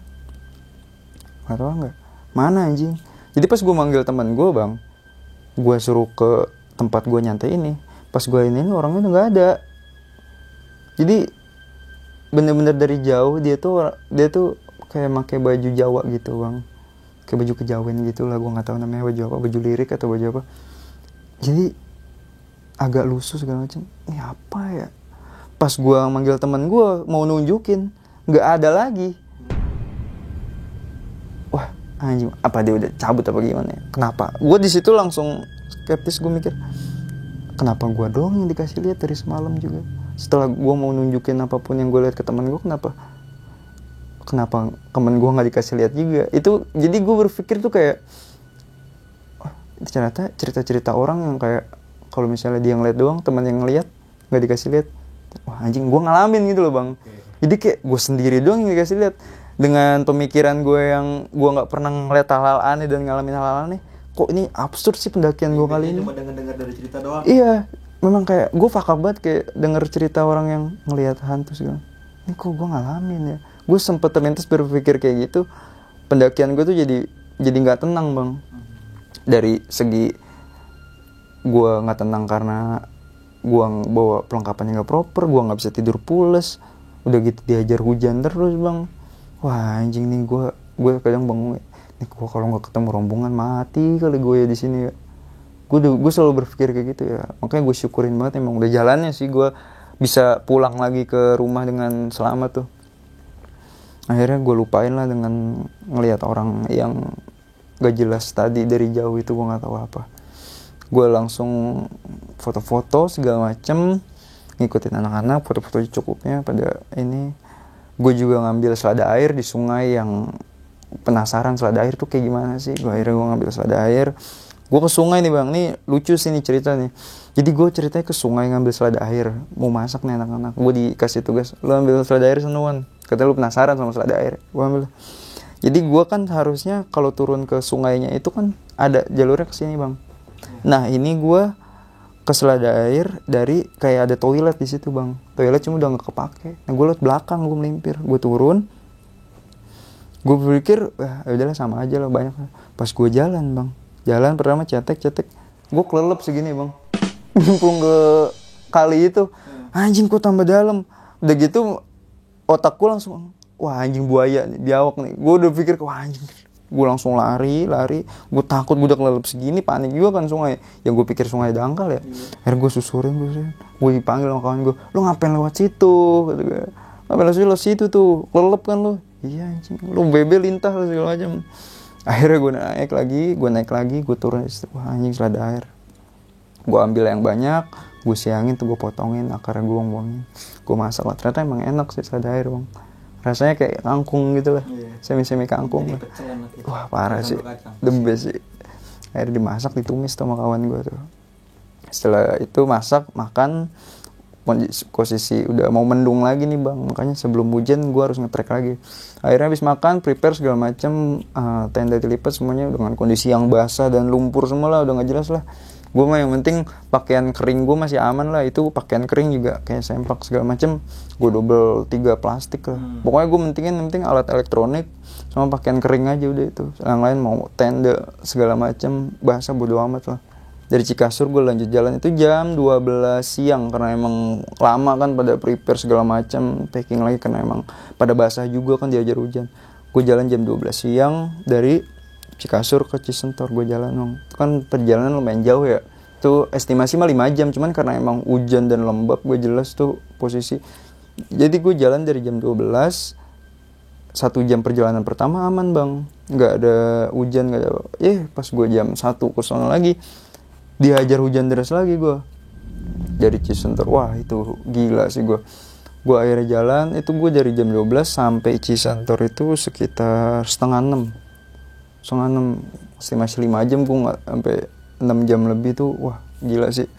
ngeliat orang gak? Mana anjing? Jadi pas gue manggil teman gue bang, gue suruh ke tempat gue nyantai ini. Pas gue ini orangnya udah gak ada. Jadi bener-bener dari jauh dia tuh kayak pakai baju Jawa gitu bang, kayak baju kejawen gitu lah. Gue nggak tahu namanya baju apa, baju lirik atau baju apa. Jadi agak lusuh segala macam. Ini apa ya? Pas gue manggil teman gue mau nunjukin, nggak ada lagi. Wah anjing, apa dia udah cabut apa gimana ya? Kenapa? Gue di situ langsung skeptis. Gue mikir, kenapa gue doang yang dikasih lihat dari semalam juga? Setelah gue mau nunjukin apapun yang gue lihat ke teman gue, kenapa temen gue nggak dikasih lihat juga? Itu jadi gue berpikir tuh kayak, ternyata cerita-cerita orang yang kayak kalau misalnya dia ngeliat doang, teman yang ngeliat nggak dikasih lihat. Wah anjing, gue ngalamin gitu loh bang. Jadi kayak gue sendiri doang yang dikasih lihat. Dengan pemikiran gue yang gue nggak pernah ngeliat hal-hal aneh dan ngalamin hal-hal aneh, kok ini absurd sih pendakian gue kali ini. Cuma dengar dari cerita doang. Iya, memang kayak gue fakap banget kayak denger cerita orang yang ngelihat hantu segala. Ini kok gue ngalamin ya. Gue sempet terlintas berpikir kayak gitu. Pendakian gue tuh jadi nggak tenang bang. Dari segi gue nggak tenang karena gue bawa perlengkapannya nggak proper, gue nggak bisa tidur pules. Udah gitu diajar hujan terus bang. Wah anjing nih gue kadang bangun. Nih gue kalau nggak ketemu rombongan mati kali gue ya di sini ya. Gue selalu berpikir kayak gitu ya. Makanya gue syukurin banget emang udah jalannya sih gue bisa pulang lagi ke rumah dengan selamat tuh. Akhirnya gue lupain lah dengan ngelihat orang yang gak jelas tadi dari jauh itu. Gue nggak tahu apa. Gue langsung foto-foto segala macem, ngikutin anak-anak, foto-foto cukupnya pada ini. Gue juga ngambil selada air di sungai yang penasaran selada air tuh kayak gimana sih. Akhirnya gue ngambil selada air. Gue ke sungai nih bang, nih lucu sih nih cerita nih. Jadi gue ceritanya ke sungai ngambil selada air, mau masak nih anak-anak. Gue dikasih tugas, lu ambil selada air senuan. Katanya lu penasaran sama selada air. Gue ambil. Jadi gue kan harusnya kalau turun ke sungainya itu kan ada jalurnya ke sini bang. Nah ini gue ke selada air dari kayak ada toilet di situ bang. Toilet cuma udah nggak kepake. Nah gue liat belakang, gue melimpir, gue turun. Gue berpikir, udahlah sama aja lah banyak. Pas gue jalan bang. Jalan pertama cetek, gue kelelep segini bang, nyemplung ke kali itu. Anjing kok tambah dalam. Udah gitu otakku langsung, wah anjing buaya nih, biawak nih. Gue udah pikir, wah anjing. Gue langsung lari. Gue takut gue udah kelelep segini, panik juga kan sungai. Yang gue pikir sungai dangkal ya. Akhirnya gue susurin. Gue dipanggil sama kawan gue, lu ngapain lewat situ? Kata gue, ngapain lewat situ tuh, kelelep kan lu? Iya anjing, lu bebe lintah segala macam. Akhirnya gue naik lagi, gue turun. Wah anjing selada air. Gue ambil yang banyak, gue siangin tuh, gue potongin akarnya, gue buangin, gue masak lah. Ternyata emang enak sih selada air bang, rasanya kayak kangkung gitu lah, semi kangkung lah. Wah parah sih, the best sih. Akhirnya dimasak, ditumis sama kawan gue tuh. Setelah itu masak, makan, posisi udah mau mendung lagi nih bang, makanya sebelum hujan gue harus ngetrek lagi. Akhirnya habis makan, prepare segala macam, tenda dilipat semuanya dengan kondisi yang basah dan lumpur semua lah, udah nggak jelas lah. Gue mah yang penting pakaian kering gue masih aman lah, itu pakaian kering juga kayak sempak segala macam, gue double 3 plastik lah. Pokoknya gue penting alat elektronik sama pakaian kering aja udah itu. Yang lain mau tenda segala macam basah bodo amat lah. Dari Cikasur gue lanjut jalan itu jam 12 siang karena emang lama kan pada prepare segala macam, packing lagi karena emang pada basah juga kan diajar hujan. Gue jalan jam 12 siang dari Cikasur ke Cisentor, gue jalan dong. Kan perjalanan lumayan jauh ya. Tuh estimasi mah 5 jam, cuman karena emang hujan dan lembab gue jelas tuh posisi. Jadi gue jalan dari jam 12, 1 jam perjalanan pertama aman bang, nggak ada hujan, nggak ada. Pas gue jam 1 ke sana lagi dihajar hujan deras lagi gue dari Cisentor. Wah itu gila sih gue akhirnya jalan itu, gue dari jam 12 sampai Cisentor itu sekitar setengah 6, estimasi 5 jam, gue nggak sampai 6 jam lebih tuh. Wah gila sih,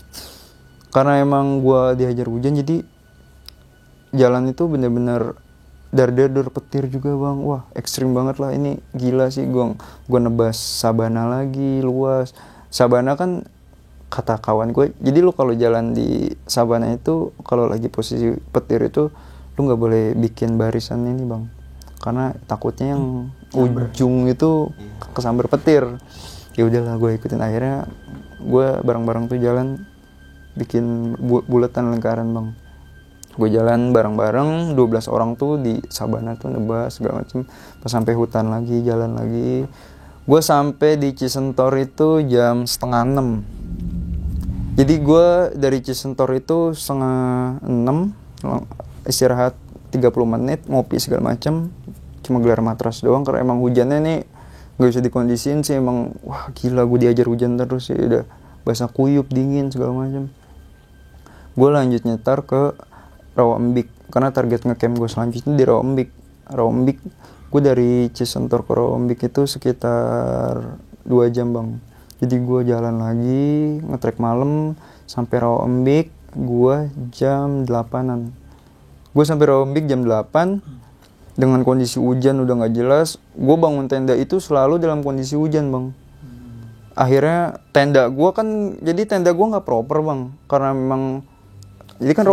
karena emang gue dihajar hujan jadi jalan itu bener-bener dar petir juga bang. Wah ekstrim banget lah, ini gila sih. Gue nebas Sabana lagi, luas Sabana kan kata kawan gue, jadi lu kalau jalan di Sabana itu kalau lagi posisi petir itu lu nggak boleh bikin barisan ini bang, karena takutnya yang ujung itu kesambar petir. Ya udahlah gue ikutin, akhirnya gue bareng-bareng tuh jalan bikin bulatan lingkaran bang. Gue jalan bareng-bareng 12 orang tuh di Sabana tuh nebas segala macem. Pas sampai hutan lagi, jalan lagi. Gue sampai di Cisentor itu jam setengah 6. Jadi gue dari Cisentor itu setengah 6, istirahat 30 menit, ngopi segala macam, cuma gelar matras doang karena emang hujannya nih gak bisa dikondisiin sih. Emang wah gila, gue diajar hujan terus sih, udah basah kuyup, dingin segala macam. Gue lanjut nyetar ke Rawambik karena target ngecamp gue selanjutnya di Rawambik. Gue dari Cisentor ke Rawambik itu sekitar 2 jam bang. Jadi gue jalan lagi, ngetrek malam, sampai Rawambik gue jam 8-an. Gue sampai Rawambik jam 8, dengan kondisi hujan udah gak jelas. Gue bangun tenda itu selalu dalam kondisi hujan bang. Akhirnya tenda gue kan, jadi tenda gue gak proper bang, karena memang, jadi kan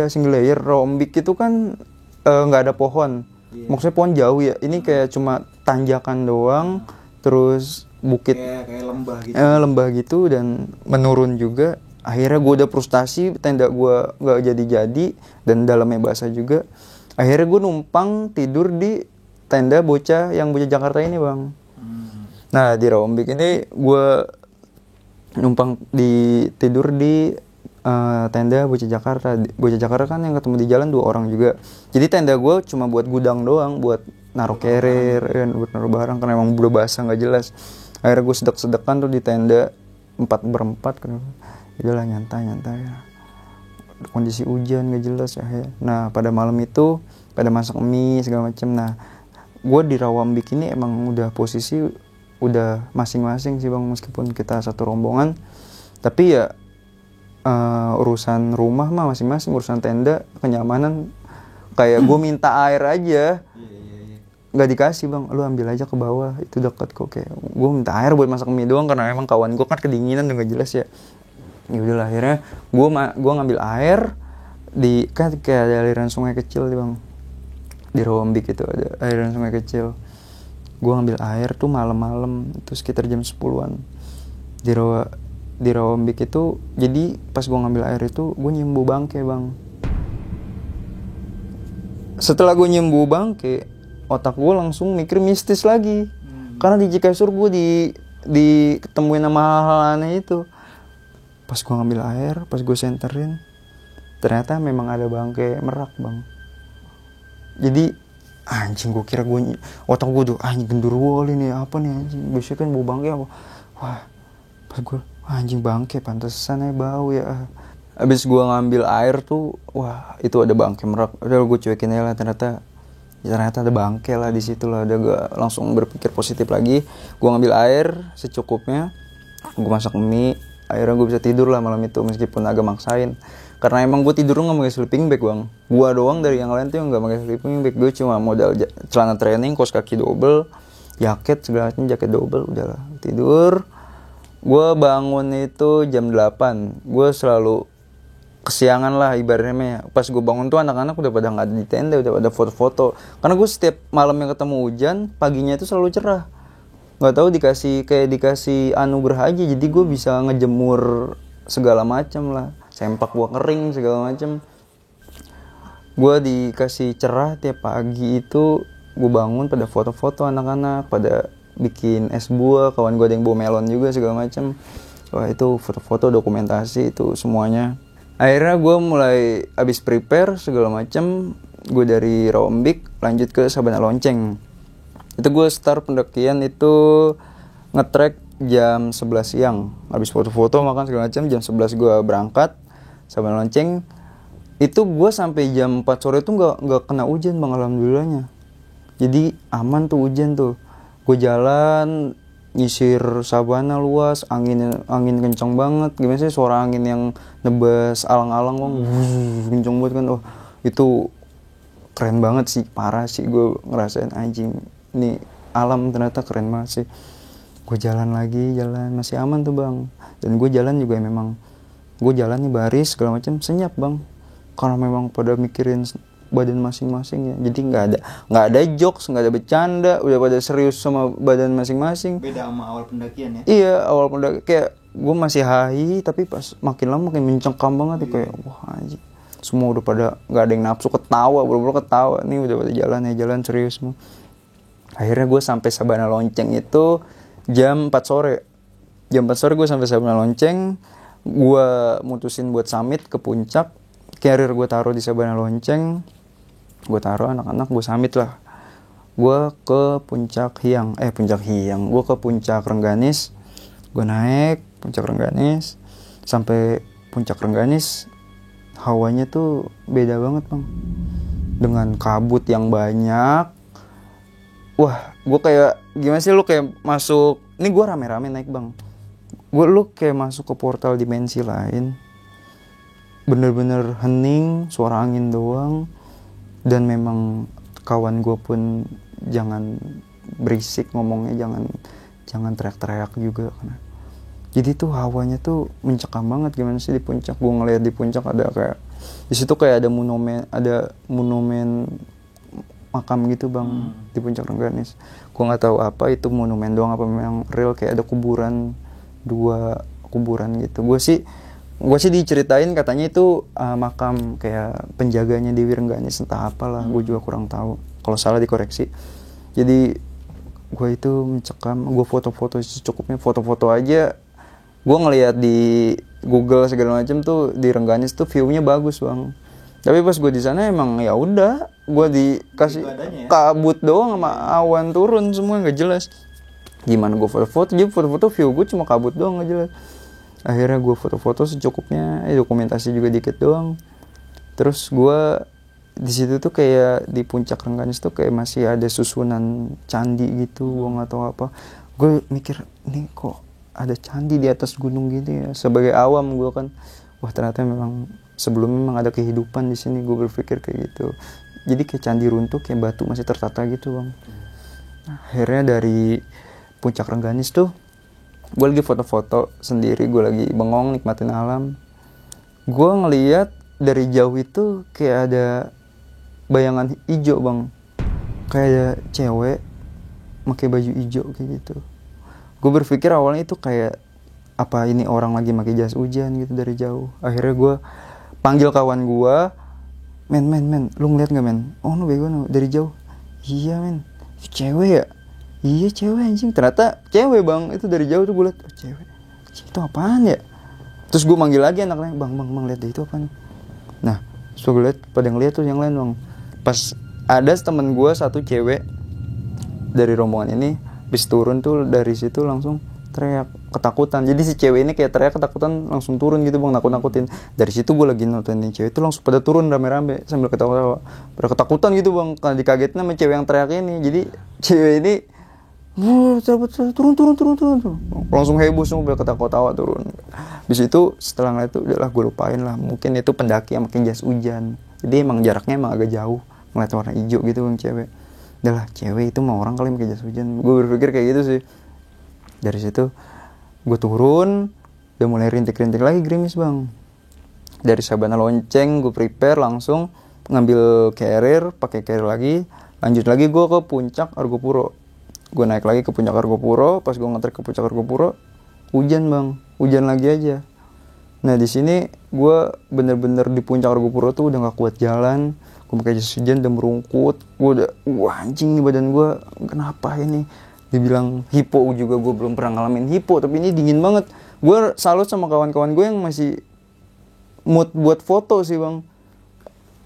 single layer. Rawambik itu kan gak ada pohon, maksudnya pohon jauh ya. Ini kayak cuma tanjakan doang, terus bukit kayak lembah gitu dan menurun juga. Akhirnya gue udah frustasi, tenda gue gak jadi dan dalamnya basah juga. Akhirnya gue numpang tidur di tenda bocah Jakarta ini bang. Nah di Rawambik ini gue numpang tidur di tenda bocah Jakarta. Bocah Jakarta kan yang ketemu di jalan 2 orang juga. Jadi tenda gue cuma buat gudang doang, buat naruh carrier, buat naruh barang karena emang udah basah nggak jelas. Akhirnya gue sedek-sedekan tuh di tenda 4x4 kan. Udahlah nyantai ya. Kondisi hujan nggak jelas ya. Nah pada malam itu pada masak mie segala macam. Nah gue di Rawambik ini emang udah posisi udah masing-masing sih bang, meskipun kita satu rombongan, tapi ya urusan rumah mah masing-masing, urusan tenda kenyamanan kayak gue minta air aja nggak dikasih bang, lu ambil aja ke bawah, itu dekat kok. Kayak gue minta air buat masak mie doang karena emang kawan gue kan kedinginan udah nggak jelas ya. Ya udah akhirnya gue ngambil air di kan kayak ada aliran sungai kecil nih bang, di Rawambik itu ada aliran sungai kecil. Gue ngambil air tuh malam-malam itu sekitar jam 10-an di Rawambik itu. Jadi pas gue ngambil air itu gue nyium bau bangke bang. Setelah gue nyium bau bangke, otak gue langsung mikir mistis lagi. Karena di Cikasur gue diketemuin sama hal-hal aneh itu. Pas gue ngambil air, pas gue senterin, ternyata memang ada bangke merak bang. Jadi anjing, gue kira otak gue tuh anjing genderuwo ini apa nih anjing, biasanya kan bau bangke apa. Wah pas gue Wah, anjing bangke, pantesan ya bau ya. Abis gue ngambil air tuh, wah itu ada bangke merak. Udah gue cuekin aja lah, ternyata ada bangke lah di situ lah. Udah gue langsung berpikir positif lagi. Gue ngambil air secukupnya, gue masak mie. Akhirnya gue bisa tidur lah malam itu meskipun agak maksain. Karena emang gue tidur nggak pakai sleeping bag bang. Gue doang dari yang lain tuh nggak pakai sleeping bag. Gue cuma modal celana training, kaos kaki double, jaket segala macam, jaket double, udahlah tidur. Gue bangun itu jam 8. Gue selalu kesiangan lah ibaratnya. Pas gue bangun tuh anak-anak udah pada nggak ada di tenda, udah pada foto-foto. Karena gue setiap malam yang ketemu hujan, paginya itu selalu cerah. Nggak tahu dikasih anugerah aja. Jadi gue bisa ngejemur segala macam lah. Sempak gue kering segala macam. Gue dikasih cerah tiap pagi itu. Gue bangun pada foto-foto anak-anak, pada bikin es buah, kawan gue ada yang bawa melon juga segala macam. Wah itu foto-foto, dokumentasi itu semuanya. Akhirnya gue mulai abis prepare segala macam. Gue dari Rombik lanjut ke Sabana Lonceng. Itu gue start pendakian itu nge-trek jam 11 siang. Abis foto-foto makan segala macam, jam 11 gue berangkat Sabana Lonceng. Itu gue sampai jam 4 sore tuh nggak kena hujan bang, alhamdulillahnya. Jadi aman tuh hujan tuh. Gue jalan nyisir sabana luas, angin kencang banget. Gimana sih suara angin yang nebas alang-alang bang, kencang banget kan. Oh itu keren banget sih, parah sih. Gue ngerasain anjing, ini alam ternyata keren banget sih. Gue jalan masih aman tuh bang. Dan gue jalan juga memang, gue jalan nih baris segala macam senyap bang. Karena memang pada mikirin badan masing-masing ya, jadi nggak ada jokes, nggak ada bercanda, udah pada serius sama badan masing-masing. Beda sama awal pendakian ya? Iya, awal pendakian kayak gue masih hahi, tapi pas makin lama makin mencengkam banget ya, kayak wah anjing, semua udah pada nggak ada yang nafsu ketawa, buru-buru ketawa, nih udah pada jalan serius semua. Akhirnya gue sampai Sabana Lonceng itu jam 4 sore. Jam 4 sore gue sampai Sabana Lonceng, gue mutusin buat summit ke puncak. Carrier gue taruh di Sabana Lonceng, gue taruh anak-anak, gue summit lah. Gue ke puncak Hiang, gue ke puncak Rengganis. Gue naik puncak Rengganis, sampai puncak Rengganis hawanya tuh beda banget bang, dengan kabut yang banyak. Wah, gue kayak gimana sih, lu kayak masuk, ini gue rame-rame naik bang, lu kayak masuk ke portal dimensi lain. Bener-bener hening, suara angin doang. Dan memang kawan gue pun jangan berisik ngomongnya, jangan teriak-teriak juga karena jadi tuh hawanya tuh mencekam banget. Gimana sih di puncak, gue ngeliat di puncak ada kayak di situ kayak ada monumen makam gitu bang, di puncak Rengganis. Gue nggak tahu apa itu monumen doang apa memang real, kayak ada dua kuburan gitu. Gue sih diceritain katanya itu makam kayak penjaganya Dewi Rengganis, entah apalah, gue juga kurang tahu. Kalau salah dikoreksi. Jadi gue itu mencekam, gue foto-foto secukupnya, foto-foto aja. Gue ngelihat di Google segala macam tuh di Rengganis tuh view-nya bagus bang. Tapi pas gue di sana emang ya udah, gue dikasih kabut doang sama awan turun semua nggak jelas. Gimana gue foto-foto? Jadi foto-foto view gue cuma kabut doang nggak jelas. Akhirnya gue foto-foto secukupnya, dokumentasi juga dikit doang. Terus gue di situ tuh kayak di puncak Rengganis tuh kayak masih ada susunan candi gitu, gue nggak tahu apa. Gue mikir ini kok ada candi di atas gunung gitu ya. Sebagai awam gue kan, wah ternyata memang sebelumnya memang ada kehidupan di sini. Gue berpikir kayak gitu. Jadi kayak candi runtuh, kayak batu masih tertata gitu bang. Nah, akhirnya dari puncak Rengganis tuh gue lagi foto-foto sendiri, gue lagi bengong nikmatin alam. Gue ngeliat dari jauh itu kayak ada bayangan hijau bang, kayak ada cewek pakai baju hijau kayak gitu. Gue berpikir awalnya itu kayak apa ini orang lagi pakai jas hujan gitu dari jauh. Akhirnya gue panggil kawan gue, men, lu ngeliat nggak men? Oh lu bego no, dari jauh. Iya men, cewek ya. Iya cewek anjing, ternyata cewek bang. Itu dari jauh tuh gue liat, oh, cewek itu apaan ya? Terus gue manggil lagi anaknya, bang lihat deh itu apaan. Nah terus gue liat pada ngeliat tuh yang lain bang. Pas ada temen gue satu cewek dari rombongan ini, bis turun tuh dari situ langsung teriak, ketakutan. Jadi si cewek ini kayak teriak ketakutan langsung turun gitu bang, nakut-nakutin. Dari situ gue lagi nontonin cewek itu langsung pada turun rame-rame sambil ketawa-tawa. Pada ketakutan gitu bang, karena dikagetin sama cewek yang teriak ini. Jadi cewek ini turun. Langsung heboh semua, pada ketawa-tawa turun. Habis itu setelah ngeliat itu udahlah gue lupain lah. Mungkin itu pendaki yang pakai jas hujan. Jadi emang jaraknya emang agak jauh. Ngeliat warna hijau gitu bang cewek. Udahlah cewek itu mah orang kali pakai jas hujan. Gue berpikir kayak gitu sih. Dari situ gue turun, udah mulai rintik-rintik lagi gerimis bang. Dari Sabana Lonceng gue prepare langsung ngambil carrier, pakai carrier lagi, lanjut lagi gue ke puncak Argopuro. Gue naik lagi ke puncak Argopuro, pas gue nge-trek ke puncak Argopuro, hujan bang, hujan lagi aja. Nah di sini gue bener-bener di puncak Argopuro tuh udah nggak kuat jalan, gue pakai jas hujan udah merungkut, gue udah, wah anjing nih badan gue, kenapa ini? Dibilang hipo juga, gue belum pernah ngalamin hipo, tapi ini dingin banget. Gue salut sama kawan-kawan gue yang masih mood buat foto sih bang.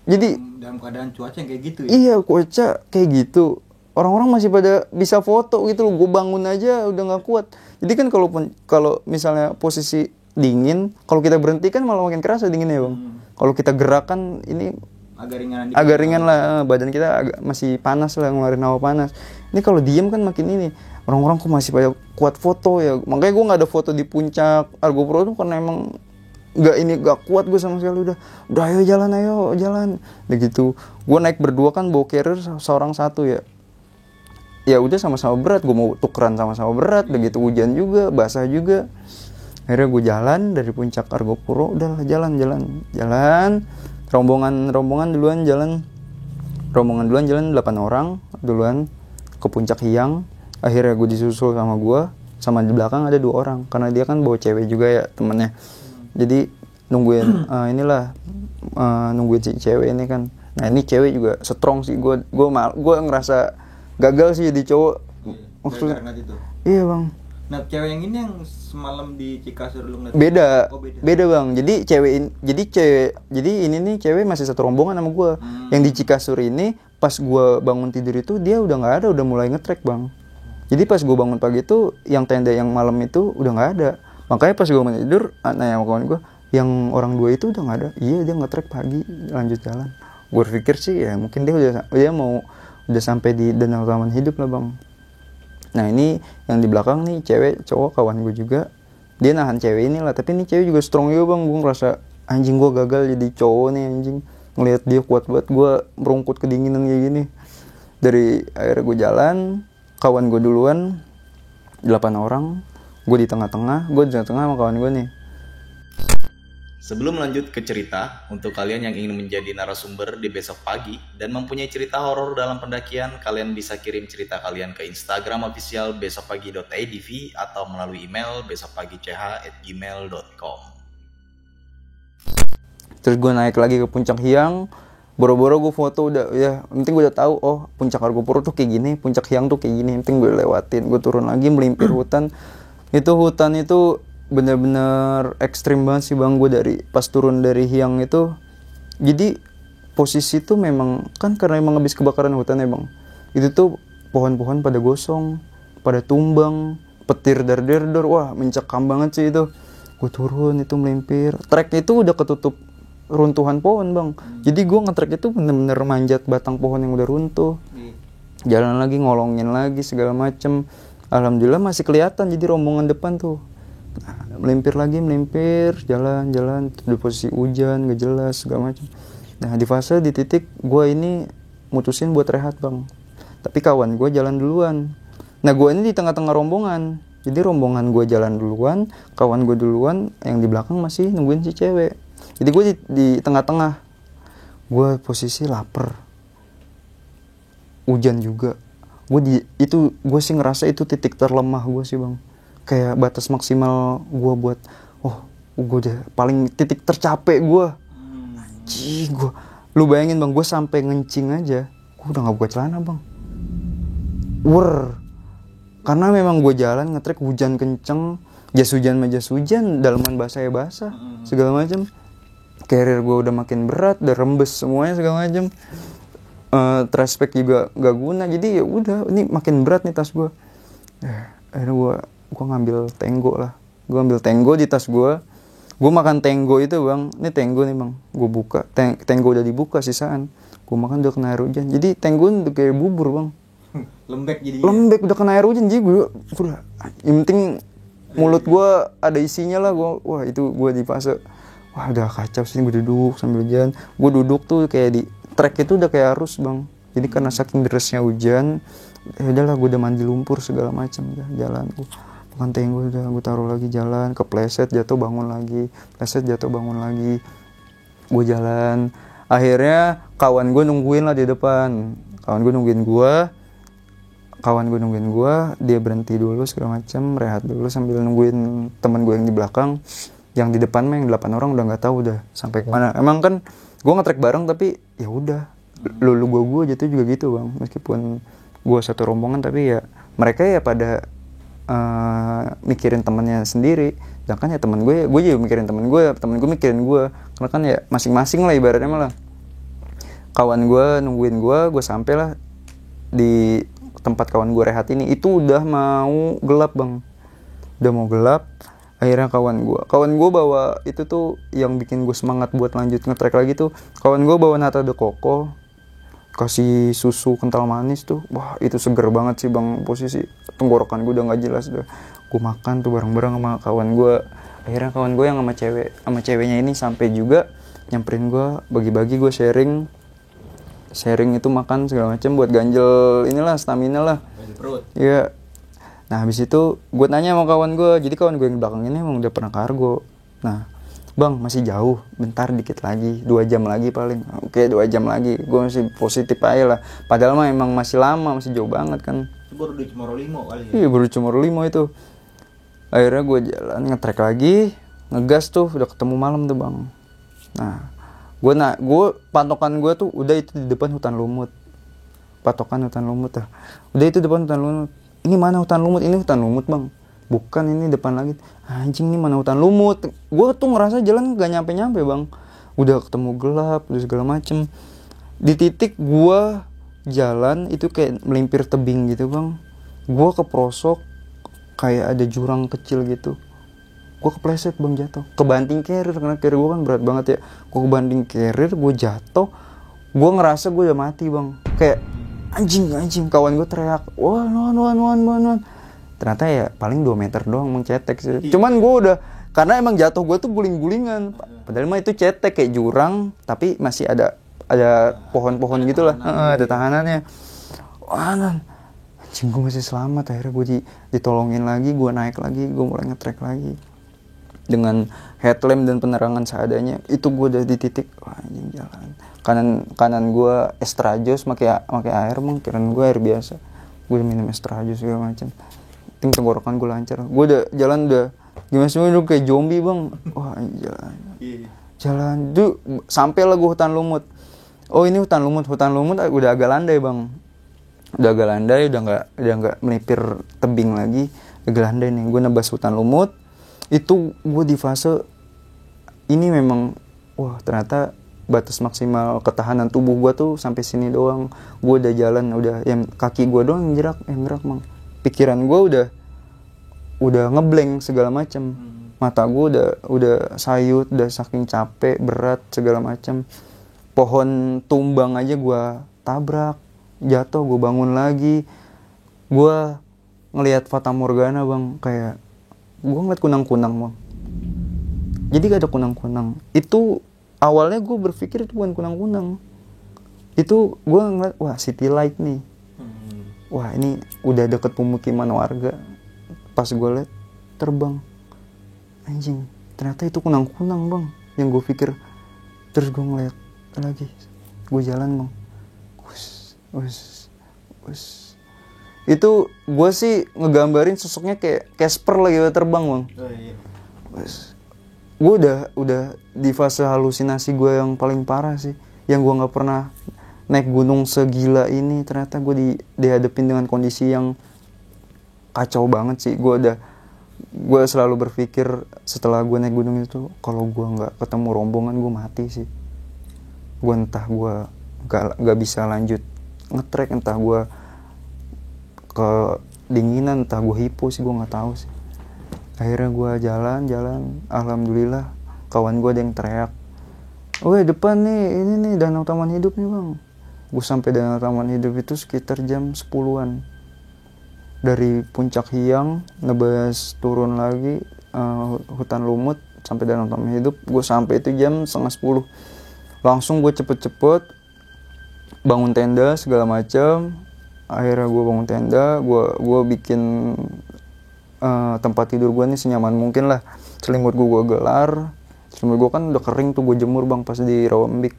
Jadi dalam keadaan cuaca yang kayak gitu ya? Iya cuaca kayak gitu, orang-orang masih pada bisa foto gitu loh. Gue bangun aja udah nggak kuat. Jadi kan kalau misalnya posisi dingin, kalau kita berhenti kan malah makin kerasa dinginnya bang. Kalau kita gerakan ini agak ringan lah, badan kita masih panas lah, ngeluarin hawa panas. Ini kalau diem kan makin ini, orang-orang kok masih pada kuat foto ya. Makanya gue nggak ada foto di puncak Argopuro tuh karena emang gak kuat gue sama sekali. Udah ayo jalan. Begitu gue naik berdua kan bawa carrier seorang satu ya. Ya udah sama-sama berat, gue mau tukeran sama-sama berat. Begitu hujan juga, basah juga. Akhirnya gue jalan dari puncak Argopuro, udah jalan. Rombongan duluan jalan 8 orang duluan ke puncak Hyang. Akhirnya gue disusul sama di belakang ada 2 orang karena dia kan bawa cewek juga ya temennya. Jadi nungguin nungguin si cewek ini kan. Nah ini cewek juga strong sih. Gue ngerasa gagal sih jadi cowok. Maksudnya iya bang. Nah cewek yang ini yang semalam di Cikasur lu ngeliat? Beda bang. Jadi ini nih cewek masih satu rombongan sama gue. Yang di Cikasur ini pas gue bangun tidur itu dia udah nggak ada, udah mulai nge-trek bang. Jadi pas gue bangun pagi itu yang tenda yang malam itu udah nggak ada. Makanya pas gue bangun tidur, nanya sama kawan gue, yang orang 2 itu udah nggak ada. Iya dia nge-trek pagi lanjut jalan. Gue pikir sih ya mungkin dia udah sampai di Danau Taman Hidup lah bang. Nah ini yang di belakang nih cewek cowok kawan gue juga, dia nahan cewek ini lah. Tapi ini cewek juga strong juga bang. Gue ngerasa anjing gue gagal jadi cowok nih anjing. Ngelihat dia kuat banget, gue merungkut kedinginan kayak gini. Dari akhirnya gue jalan, kawan gue duluan 8 orang, gue di tengah-tengah sama kawan gue nih. Sebelum lanjut ke cerita, untuk kalian yang ingin menjadi narasumber di besok pagi dan mempunyai cerita horor dalam pendakian, kalian bisa kirim cerita kalian ke Instagram official besokpagi.idv atau melalui email besokpagi.ch@gmail.com. Terus gue naik lagi ke puncak Hyang, boro-boro gue foto udah ya, penting gue udah tahu oh puncak Argopuro tuh kayak gini, puncak Hyang tuh kayak gini, penting gue lewatin. Gue turun lagi melimpir hutan. Hutan itu bener-bener ekstrim banget sih bang. Gue pas turun dari Hyang itu, jadi posisi tuh memang kan karena emang habis kebakaran hutan ya bang. Itu tuh pohon-pohon pada gosong, pada tumbang, petir der, wah mencekam banget sih itu. Gue turun itu melimpir, trek itu udah ketutup runtuhan pohon bang. Jadi gue nge-trek itu bener-bener manjat batang pohon yang udah runtuh. Jalan lagi, ngolongin lagi segala macem. Alhamdulillah masih kelihatan jadi rombongan depan tuh. Nah, melimpir, jalan di posisi hujan gak jelas segala macam. Nah di titik gue ini mutusin buat rehat bang, tapi kawan gue jalan duluan. Nah gue ini di tengah-tengah rombongan, jadi rombongan gue jalan duluan, kawan gue duluan, yang di belakang masih nungguin si cewek. Jadi gue di tengah-tengah, gue posisi lapar, hujan juga. Gue sih ngerasa itu titik terlemah gue sih bang. Kayak batas maksimal gue buat gue udah paling titik tercapek gue. Anjing gue, lu bayangin bang, gue sampai ngencing aja gue udah nggak buka celana bang. Karena memang gue jalan nge-trek hujan kenceng, jas hujan, dalaman basah segala macam. Carrier gue udah makin berat, udah rembes semuanya segala macam. Trash pack juga gak guna, jadi ya udah ini makin berat nih tas gue. Akhirnya gue gue ngambil tenggo lah. Gue ambil tenggo di tas gue makan tenggo itu bang, ini tenggo nih bang, gue buka, tenggo udah dibuka sisaan, gue makan udah kena air hujan, jadi tenggo udah kayak bubur bang, Lembek jadi. lembek udah kena air hujan, jadi gue yang penting mulut gue ada isinya lah, wah itu gue di fase, wah udah kacau sih, gue duduk sambil jalan, gue duduk tuh kayak di trek itu udah kayak arus bang, jadi karena saking derasnya hujan, ya udahlah gue udah mandi lumpur segala macam, udah jalan gue. Makan tenggo udah gue taruh lagi jalan, kepleset jatuh bangun lagi, pleset jatuh bangun lagi, gue jalan, akhirnya kawan gue nungguin lah di depan, kawan gue nungguin gue, dia berhenti dulu segala macam, rehat dulu sambil nungguin teman gue yang di belakang, yang di depan mah yang 8 orang udah nggak tahu udah sampai kemana, emang kan gue nge-trek bareng tapi ya udah, lu gue jatuh juga gitu bang, meskipun gue satu rombongan tapi ya mereka ya pada mikirin temennya sendiri, sedangkan ya temen gue juga mikirin temen gue mikirin gue, karena kan ya masing-masing lah ibaratnya malah. Kawan gue nungguin gue sampai lah di tempat kawan gue rehat ini, itu udah mau gelap bang, udah mau gelap. Akhirnya kawan gue bawa itu tuh yang bikin gue semangat buat lanjut nge-trek lagi tuh, kawan gue bawa nata de coco, kasih susu kental manis tuh, wah itu seger banget sih bang, posisi tenggorokan gue udah nggak jelas tuh, gue makan tuh bareng-bareng sama kawan gue. Akhirnya kawan gue yang sama ceweknya ini sampai juga nyamperin gue, bagi-bagi gue sharing itu makan segala macam buat ganjel inilah stamina lah, Perut. iya. Nah habis itu gue tanya sama kawan gue, jadi kawan gue yang di belakang ini emang udah pernah kargo, nah bang masih jauh, bentar dikit lagi, 2 jam lagi paling. Oke 2 jam lagi, gue masih positif aja lah, padahal mah emang masih lama, masih jauh banget kan. Itu baru di Cemoro Limo kali ya? Iya baru Cemoro Limo itu. Akhirnya gue jalan nge-trek lagi, ngegas tuh, udah ketemu malam tuh bang. Nah gue patokan gue tuh udah itu di depan hutan lumut, patokan hutan lumut dah, udah itu depan hutan lumut. Ini mana hutan lumut? Ini hutan lumut bang, bukan ini depan lagi. Anjing ini mana hutan lumut? Gue tuh ngerasa jalan gak nyampe bang, udah ketemu gelap udah segala macem. Di titik gue jalan itu kayak melimpir tebing gitu bang, gue keprosok kayak ada jurang kecil gitu, gue kepleset bang, jatuh kebanting carrier, karena carrier gue kan berat banget ya, gue kebanting carrier, gue jatuh, gue ngerasa gue udah mati bang, kayak anjing, kawan gue teriak, wah non. Ternyata ya paling 2 meter doang mencetek sih. Cuman gue udah, karena emang jatuh gue tuh guling-gulingan. Padahal mah itu cetek kayak jurang, tapi masih ada pohon-pohon gitu lah, ada tahanannya. Wah non, anjing gue masih selamat. Akhirnya gue ditolongin lagi, gue naik lagi, gue mulai nge-trek lagi. Dengan headlamp dan penerangan seadanya, itu gue udah di titik, wah anjing jalan. Kanan gue extra jus, pakai air bang, kirain gue air biasa. Gue minum extra jus segala macam. Tenggorokan gue lancar, gue udah jalan udah gimana sih, udah kayak zombie bang. Wah jalan tuh sampai lah gue hutan lumut. Oh ini hutan lumut udah agak landai bang, udah nggak melipir tebing lagi, agak landai nih. Gue nebas hutan lumut itu, gue di fase ini memang wah ternyata batas maksimal ketahanan tubuh gue tuh sampai sini doang. Gue udah jalan, udah yang kaki gue doang yang gerak bang. Pikiran gue udah ngeblank segala macam, mata gue udah sayut, udah saking capek, berat segala macam. Pohon tumbang aja gue tabrak, jatuh, gue bangun lagi. Gue ngelihat Fata Morgana bang, kayak gue ngeliat kunang-kunang bang. Jadi gak ada kunang-kunang. Itu awalnya gue berpikir itu bukan kunang-kunang. Itu gue ngeliat, wah city light nih. Wah ini udah deket pemukiman warga. Pas gue liat terbang, anjing ternyata itu kunang-kunang bang yang gue pikir. Terus gue ngeliat lagi, gue jalan bang, us. Itu gue sih ngegambarin sosoknya kayak Casper lagi terbang bang. Gue udah di fase halusinasi gue yang paling parah sih, yang gue nggak pernah naik gunung segila ini. Ternyata gue dihadapin dengan kondisi yang kacau banget sih. Gue selalu berpikir setelah gue naik gunung itu, kalau gue nggak ketemu rombongan gue mati sih. Gue entah gue nggak bisa lanjut nge-trek, entah gue kedinginan, entah gue hipo sih, gue nggak tahu sih. Akhirnya gue jalan, alhamdulillah kawan gue ada yang teriak, "Woi, depan nih, ini nih Danau Taman Hidup nih bang." Gue sampai Danau Taman Hidup itu sekitar jam 10-an. Dari Puncak Hyang nebas turun lagi hutan lumut sampai Danau Taman Hidup. Gue sampai itu jam setengah 10. Langsung gue cepet-cepet bangun tenda segala macam. Akhirnya gue bangun tenda, gue bikin tempat tidur gue nih senyaman mungkin lah. Selimut gue gelar, selimut gue kan udah kering tuh, gue jemur bang pas di Rawambik.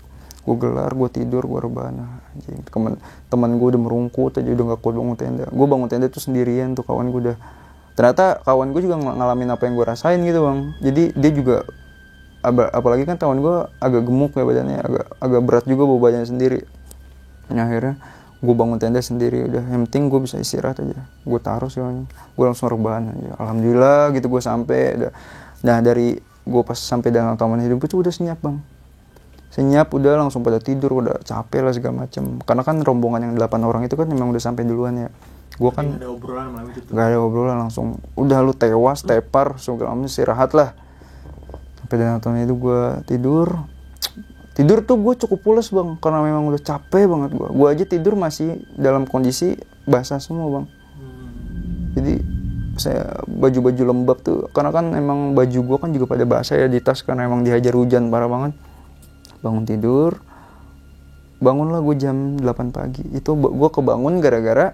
Gue gelar, gue tidur, gue rebahan. Teman gue udah merungkut aja, udah gak kuat bangun tenda. Gue bangun tenda tuh sendirian tuh, kawan gue udah, ternyata kawan gue juga ngalamin apa yang gue rasain gitu bang. Jadi dia juga, apalagi kan kawan gue agak gemuk ya badannya, agak berat juga bawa badannya sendiri. Nah, akhirnya gue bangun tenda sendiri, udah yang penting gue bisa istirahat aja. Gue taruh sih, gue langsung rebahan aja. Alhamdulillah gitu gue sampai. Nah dari gue pas sampai Danau Taman Hidup itu udah senyap bang. Senyap udah langsung pada tidur, udah capek lah segala macam. Karena kan rombongan yang 8 orang itu kan memang udah sampai duluan ya. Gue kan Gak ada obrolan malam itu tuh. Gak ada obrolan, langsung udah lu tewas, tepar, segala macam, istirahat lah. Sampai Danau Taman Hidup gue tidur tuh gue cukup pules bang, karena memang udah capek banget gue. Gue aja tidur masih dalam kondisi basah semua bang. Jadi saya baju-baju lembab tuh, karena kan emang baju gue kan juga pada basah ya di tas, karena emang dihajar hujan parah banget. Bangun tidur, bangunlah gue jam 8 pagi. Itu gue kebangun gara-gara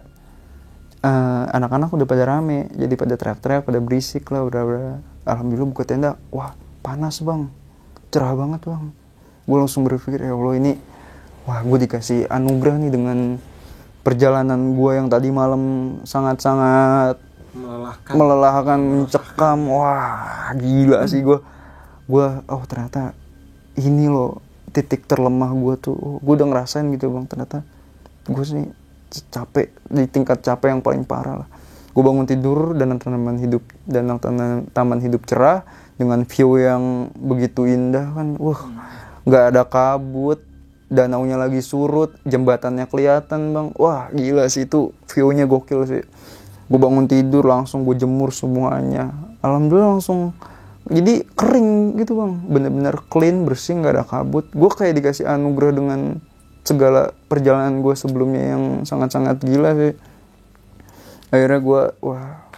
anak-anak udah pada rame, jadi pada teriak-teriak, pada berisik lah, udah. Alhamdulillah buka tenda, wah panas bang, cerah banget bang. Gue langsung berpikir, ya Allah ini, wah gue dikasih anugerah nih dengan perjalanan gue yang tadi malam sangat-sangat melelahkan, mencekam. Wah gila sih gue, oh ternyata ini loh titik terlemah gue tuh. Gue udah ngerasain gitu bang, ternyata gue sih capek, di tingkat capek yang paling parah lah. Gue bangun tidur dan taman hidup cerah dengan view yang begitu indah kan. Nggak ada kabut, danaunya lagi surut, jembatannya kelihatan bang. Wah gila sih, itu view-nya gokil sih. Gue bangun tidur langsung gue jemur semuanya, alhamdulillah langsung jadi kering gitu bang, bener-bener clean, bersih, nggak ada kabut. Gue kayak dikasih anugerah dengan segala perjalanan gue sebelumnya yang sangat-sangat gila sih. Akhirnya gue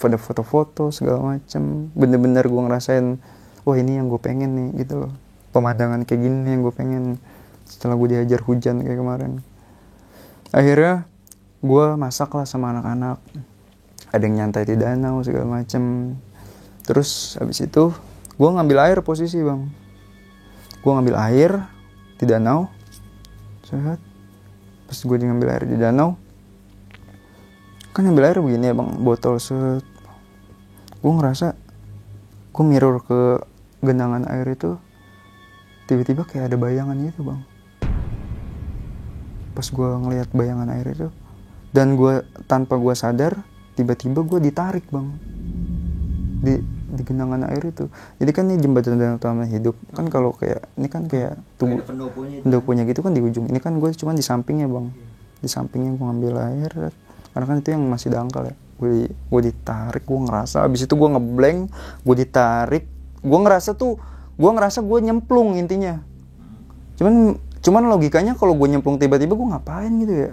pada foto-foto segala macem, bener-bener gue ngerasain, wah ini yang gue pengen nih gitu loh. Pemandangan kayak gini yang gue pengen setelah gue dihajar hujan kayak kemarin. Akhirnya gue masak lah sama anak-anak, ada yang nyantai di danau segala macem. Terus habis itu gue ngambil air posisi bang, gue ngambil air di danau. Sehat. Pas gue ngambil air di danau, kan ngambil air begini ya bang, botol set. Gue ngerasa gue mirror ke genangan air itu, tiba-tiba kayak ada bayangan gitu bang. Pas gue ngelihat bayangan air itu, dan gue tanpa gue sadar, tiba-tiba gue ditarik bang di genangan air itu. Jadi kan ini jembatan Danau Taman Hidup kan, kalau kayak ini kan kayak tubuh pendoponya gitu kan di ujung. Ini kan gue cuma di sampingnya bang, di sampingnya gue ngambil air, karena kan itu yang masih dangkal ya. Gue ditarik, gue ngerasa abis itu gue ngeblank, gue ditarik, gue ngerasa gue nyemplung intinya. Cuman logikanya kalau gue nyemplung tiba-tiba gue ngapain gitu ya.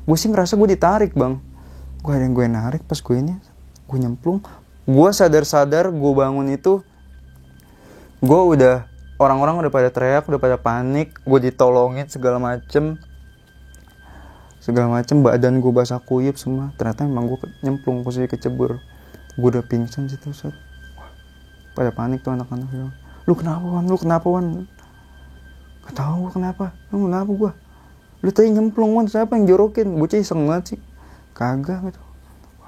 Gue sih ngerasa gue ditarik bang, gue ada yang gue narik. Pas gue nyemplung, gue sadar gue bangun itu, gue udah, orang-orang udah pada teriak, udah pada panik, gue ditolongin segala macem, badan gue basah kuyup semua. Ternyata emang gue nyemplung, posisi kecebur. Gue udah pingsan situ set. Pada panik tuh anak-anak. Lu kenapa Wan? Gak tau gue kenapa. Lu tadi nyemplung Wan, siapa yang jorokin? Bocah iseng banget sih. Kagak gitu.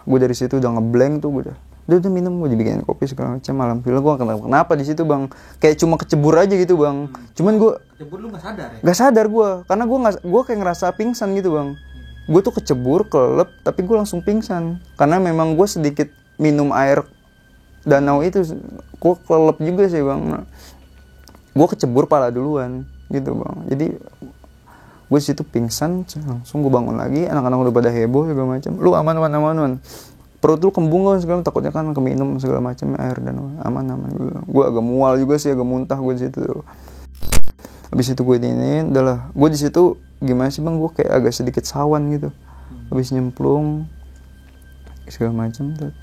Gue dari situ udah ngeblank tuh, gue udah minum, gue dibikinin kopi segala macam. Alhamdulillah gue kenapa di situ bang, kayak cuma kecebur aja gitu bang. Cuman gue Kecebur lu nggak sadar ya? Gak sadar gue, karena gue kayak ngerasa pingsan gitu bang. Gue tuh kecebur, kelelep, tapi gue langsung pingsan karena memang gue sedikit minum air danau itu. Gue kelelep juga sih bang. Gue kecebur pala duluan gitu bang. Jadi gue situ pingsan, langsung gue bangun lagi. Anak-anak udah pada heboh segala macam. Lu aman. perut lu kembung kan segala, takutnya kan keminum segala macam air dan aman. Gue agak mual juga sih, agak muntah gue di situ. Habis itu gue ini adalah gue di situ gimana sih bang, gue kayak agak sedikit sawan gitu. Habis nyemplung segala macam tuh.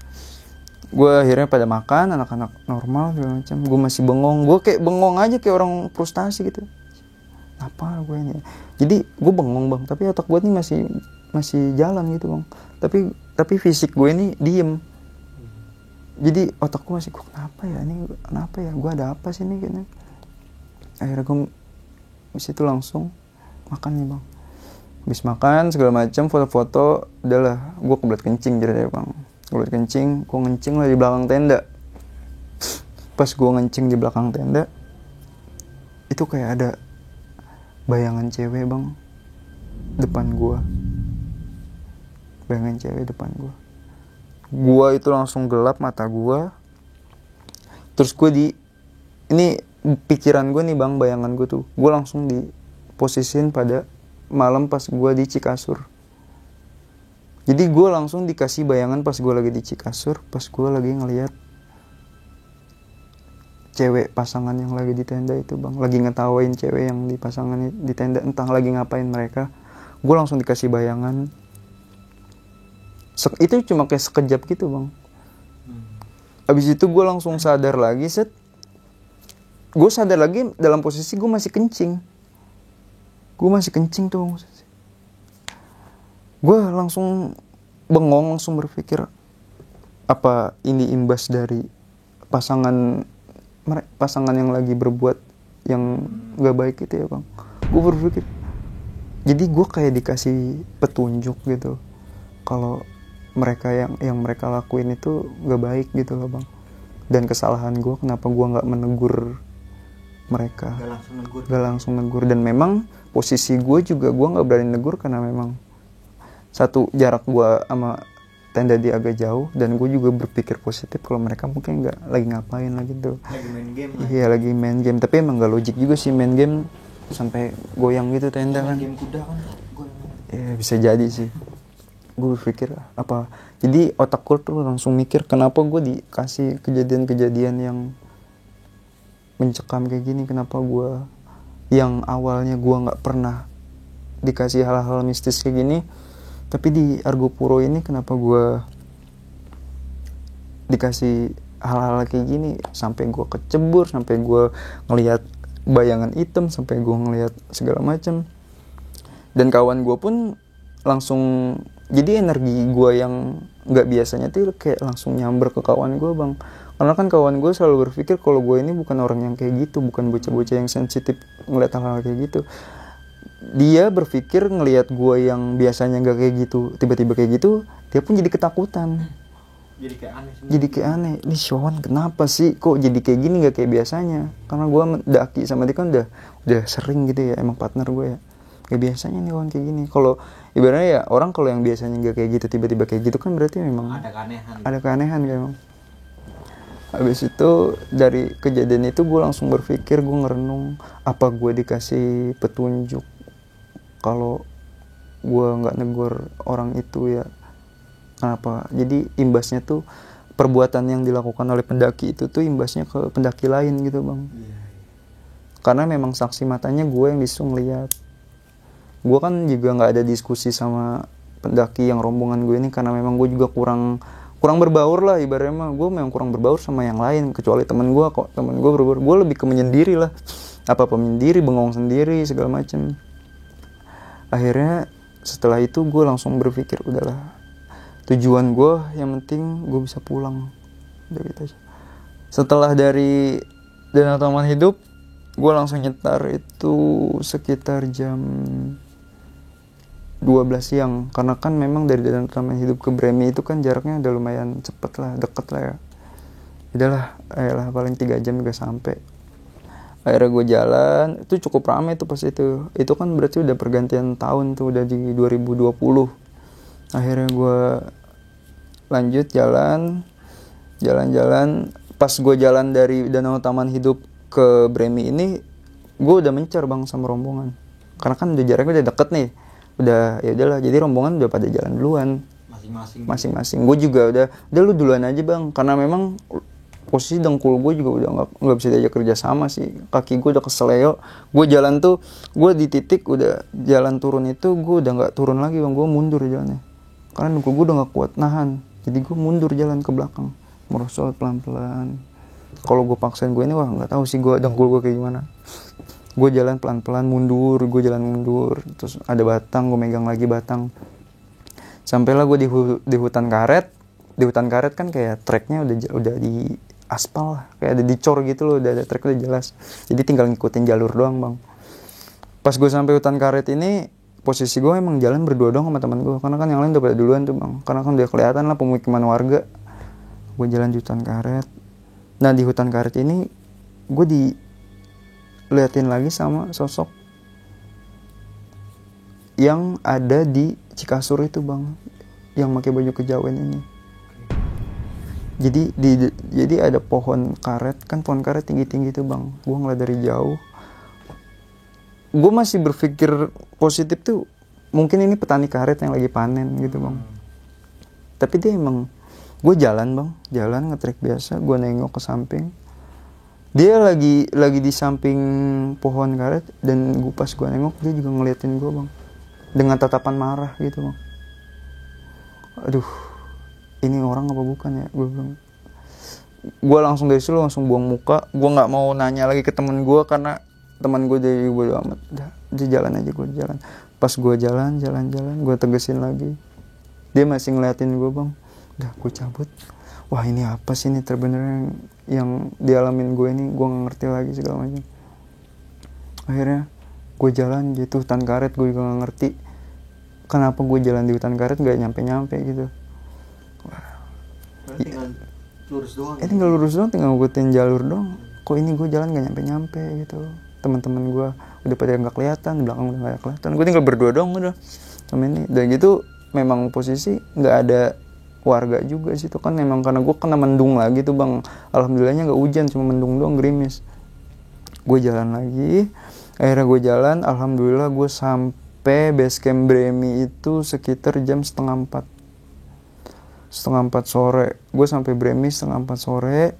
Gue akhirnya pada makan, anak-anak normal segala macam. Gue masih bengong, gue kayak bengong aja kayak orang frustasi gitu. Apa gue ini? Jadi gue bengong bang, tapi otak gue nih masih jalan gitu bang. Tapi fisik gue ini diem. Jadi otak gue masih, gue kenapa ya ini, kenapa ya, gue ada apa sih ini kayaknya. Akhirnya gue habis itu langsung makan nih bang. Habis makan segala macam, foto-foto, udahlah gue kebelet kencing jadi bang. Kebelet kencing, gue ngencing lah di belakang tenda. Pas gue ngencing di belakang tenda, itu kayak ada bayangan cewek bang depan gue. Bayangan cewek depan gue. Gue itu langsung gelap mata gue. Terus gue ini pikiran gue nih bang, bayangan gue tuh, gue langsung diposisiin pada malam pas gue di Cikasur. Jadi gue langsung dikasih bayangan pas gue lagi di Cikasur, pas gue lagi ngeliat cewek pasangan yang lagi di tenda itu bang, lagi ngetawain cewek yang di pasangan di tenda, entah lagi ngapain mereka. Gue langsung dikasih bayangan. Itu cuma kayak sekejap gitu bang. Abis itu gue langsung sadar lagi, gue sadar lagi dalam posisi gue masih kencing. Gue masih kencing tuh. Gue langsung bengong, langsung berpikir apa ini imbas dari pasangan yang lagi berbuat yang gak baik itu ya bang. Gue berpikir, jadi gue kayak dikasih petunjuk gitu kalau mereka yang mereka lakuin itu gak baik gitu loh bang. Dan kesalahan gue kenapa gue gak menegur mereka, gak langsung negur. Dan memang posisi gue juga gue gak berani negur karena memang satu, jarak gue sama tenda dia agak jauh, dan gue juga berpikir positif kalau mereka mungkin nggak lagi ngapain lagi tuh. Lagi main game. Iya lagi main game, tapi emang nggak logik juga sih main game sampai goyang gitu tenda kan. Game kuda kan. Iya bisa jadi sih. Gue berpikir apa? Jadi otak gue tuh langsung mikir kenapa gue dikasih kejadian-kejadian yang mencekam kayak gini, kenapa gue yang awalnya gue nggak pernah dikasih hal-hal mistis kayak gini. Tapi di Argo Puro ini kenapa gue dikasih hal-hal kayak gini, sampai gue kecebur, sampai gue ngelihat bayangan hitam, sampai gue ngelihat segala macam. Dan kawan gue pun langsung, jadi energi gue yang nggak biasanya tuh kayak langsung nyamber ke kawan gue bang. Karena kan kawan gue selalu berpikir kalau gue ini bukan orang yang kayak gitu, bukan bocah-bocah yang sensitif ngeliat hal-hal kayak gitu. Dia berpikir ngelihat gue yang biasanya gak kayak gitu, tiba-tiba kayak gitu, dia pun jadi ketakutan. Jadi kayak aneh sebenernya. Jadi kayak aneh, ini Sean kenapa sih kok jadi kayak gini gak kayak biasanya. Karena gue mendaki sama dia kan udah sering gitu ya, emang partner gue ya. Kayak biasanya nih kawan kayak gini. Kalau ibaratnya ya orang kalau yang biasanya gak kayak gitu tiba-tiba kayak gitu kan berarti memang ada keanehan kayak emang. Habis itu dari kejadian itu gue langsung berpikir, gue ngerenung apa gue dikasih petunjuk kalau gue nggak negur orang itu ya kenapa. Jadi imbasnya tuh perbuatan yang dilakukan oleh pendaki itu tuh imbasnya ke pendaki lain gitu bang. Karena memang saksi matanya gue yang disitu ngeliat. Gue kan juga nggak ada diskusi sama pendaki yang rombongan gue ini karena memang gue juga kurang berbaur lah ibaratnya mah. Gue memang kurang berbaur sama yang lain kecuali temen gue kok. Temen gue berbaur, gue lebih ke menyendiri lah, menyendiri, bengong sendiri segala macem. Akhirnya setelah itu gue langsung berpikir udahlah, tujuan gue yang penting gue bisa pulang. Udah gitu aja. Setelah dari Danau Taman Hidup, gue langsung nyetar itu sekitar jam 12 siang. Karena kan memang dari Danau Taman Hidup ke Bremi itu kan jaraknya udah lumayan cepet lah, deket lah ya. Udahlah, ayolah paling 3 jam juga sampai. Akhirnya gue jalan, itu cukup ramai tuh pas itu. Itu kan berarti udah pergantian tahun tuh, udah di 2020. Akhirnya gue lanjut jalan. Pas gue jalan dari Danau Taman Hidup ke Bremi ini, gue udah mencar bang sama rombongan. Karena kan udah jaraknya udah deket nih. Ya udahlah, jadi rombongan udah pada jalan duluan. masing-masing. Gue juga udah lu duluan aja bang, karena memang posisi dengkul gue juga udah nggak bisa diajak kerja sama sih. Kaki gue udah keseleo. Gue jalan tuh, gue di titik udah jalan turun itu gue udah nggak turun lagi bang, gue mundur jalannya. Karena dengkul gue udah nggak kuat nahan. Jadi gue mundur jalan ke belakang, merosot pelan-pelan. Kalau gue paksain gue ini wah nggak tahu sih gue dengkul gue kayak gimana. Gue jalan pelan-pelan mundur, terus ada batang, gue megang lagi batang. Sampailah gue di hutan karet. Di hutan karet kan kayak treknya udah di aspal lah, kayak ada dicor gitu loh, udah ada trek udah jelas. Jadi tinggal ngikutin jalur doang bang. Pas gue sampai hutan karet ini, posisi gue emang jalan berdua doang sama teman gue, karena kan yang lain udah pada duluan tuh bang. Karena kan udah kelihatan lah pemukiman warga. Gue jalan di hutan karet. Nah di hutan karet ini gue diliatin lagi sama sosok yang ada di Cikasur itu bang, yang pakai baju kejawen ini. Jadi ada pohon karet, kan pohon karet tinggi-tinggi tuh bang. Gue ngeliat dari jauh. Gue masih berpikir positif tuh, mungkin ini petani karet yang lagi panen gitu bang. Tapi dia emang, gue jalan nge-trek biasa. Gue nengok ke samping. Dia lagi di samping pohon karet, dan pas gue nengok dia juga ngeliatin gue bang, dengan tatapan marah gitu bang. Aduh, ini orang apa bukan ya, gue bilang. Gue langsung dari situ langsung buang muka. Gue nggak mau nanya lagi ke temen gue, karena teman gue dari bodo amat. Dia jalan aja, gue jalan. Pas gue jalan, gue tegesin lagi. Dia masih ngeliatin gue bang. Udah gue cabut. Wah ini apa sih ini sebenarnya yang dialamin gue ini, gue nggak ngerti lagi segala macam. Akhirnya gue jalan di hutan karet, gue juga nggak ngerti kenapa gue jalan di hutan karet nggak nyampe gitu. Tinggal lurus doang. Tinggal lurus doang, tinggal ngikutin jalur doang. Kok ini gue jalan nggak nyampe gitu. Teman-teman gue udah pada nggak kelihatan, di belakang udah nggak kelihatan. Gue tinggal berdua doang udah sama ini. Dan gitu memang posisi nggak ada warga juga sih. Itu kan memang karena gue kena mendung lagi tuh bang. Alhamdulillahnya nggak hujan, cuma mendung doang, gerimis. Gue jalan lagi. Akhirnya gue jalan. Alhamdulillah gue sampai base camp Bremi itu sekitar jam 3:30 sore. Gue sampai Bremi 3:30 sore.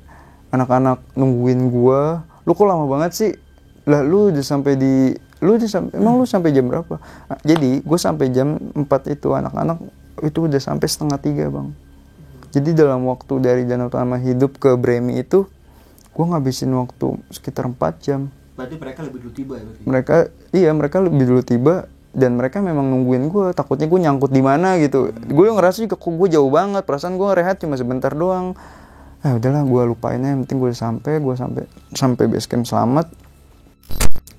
Anak-anak nungguin gue. Lu kok lama banget sih? Lah lu udah sampai emang lu sampai jam berapa? Nah, jadi gue sampai jam 4 itu, anak-anak itu udah sampai 2:30 bang. Jadi dalam waktu dari Danau Utama Hidup ke Bremi itu gue ngabisin waktu sekitar 4 jam. Berarti mereka lebih dulu tiba ya? Mereka lebih dulu tiba. Dan mereka memang nungguin gue, takutnya gue nyangkut di mana gitu. Gue ngerasa juga kok gue jauh banget, perasaan gue rehat cuma sebentar doang. Udahlah gue lupainnya, yang penting gue sampai base camp selamat.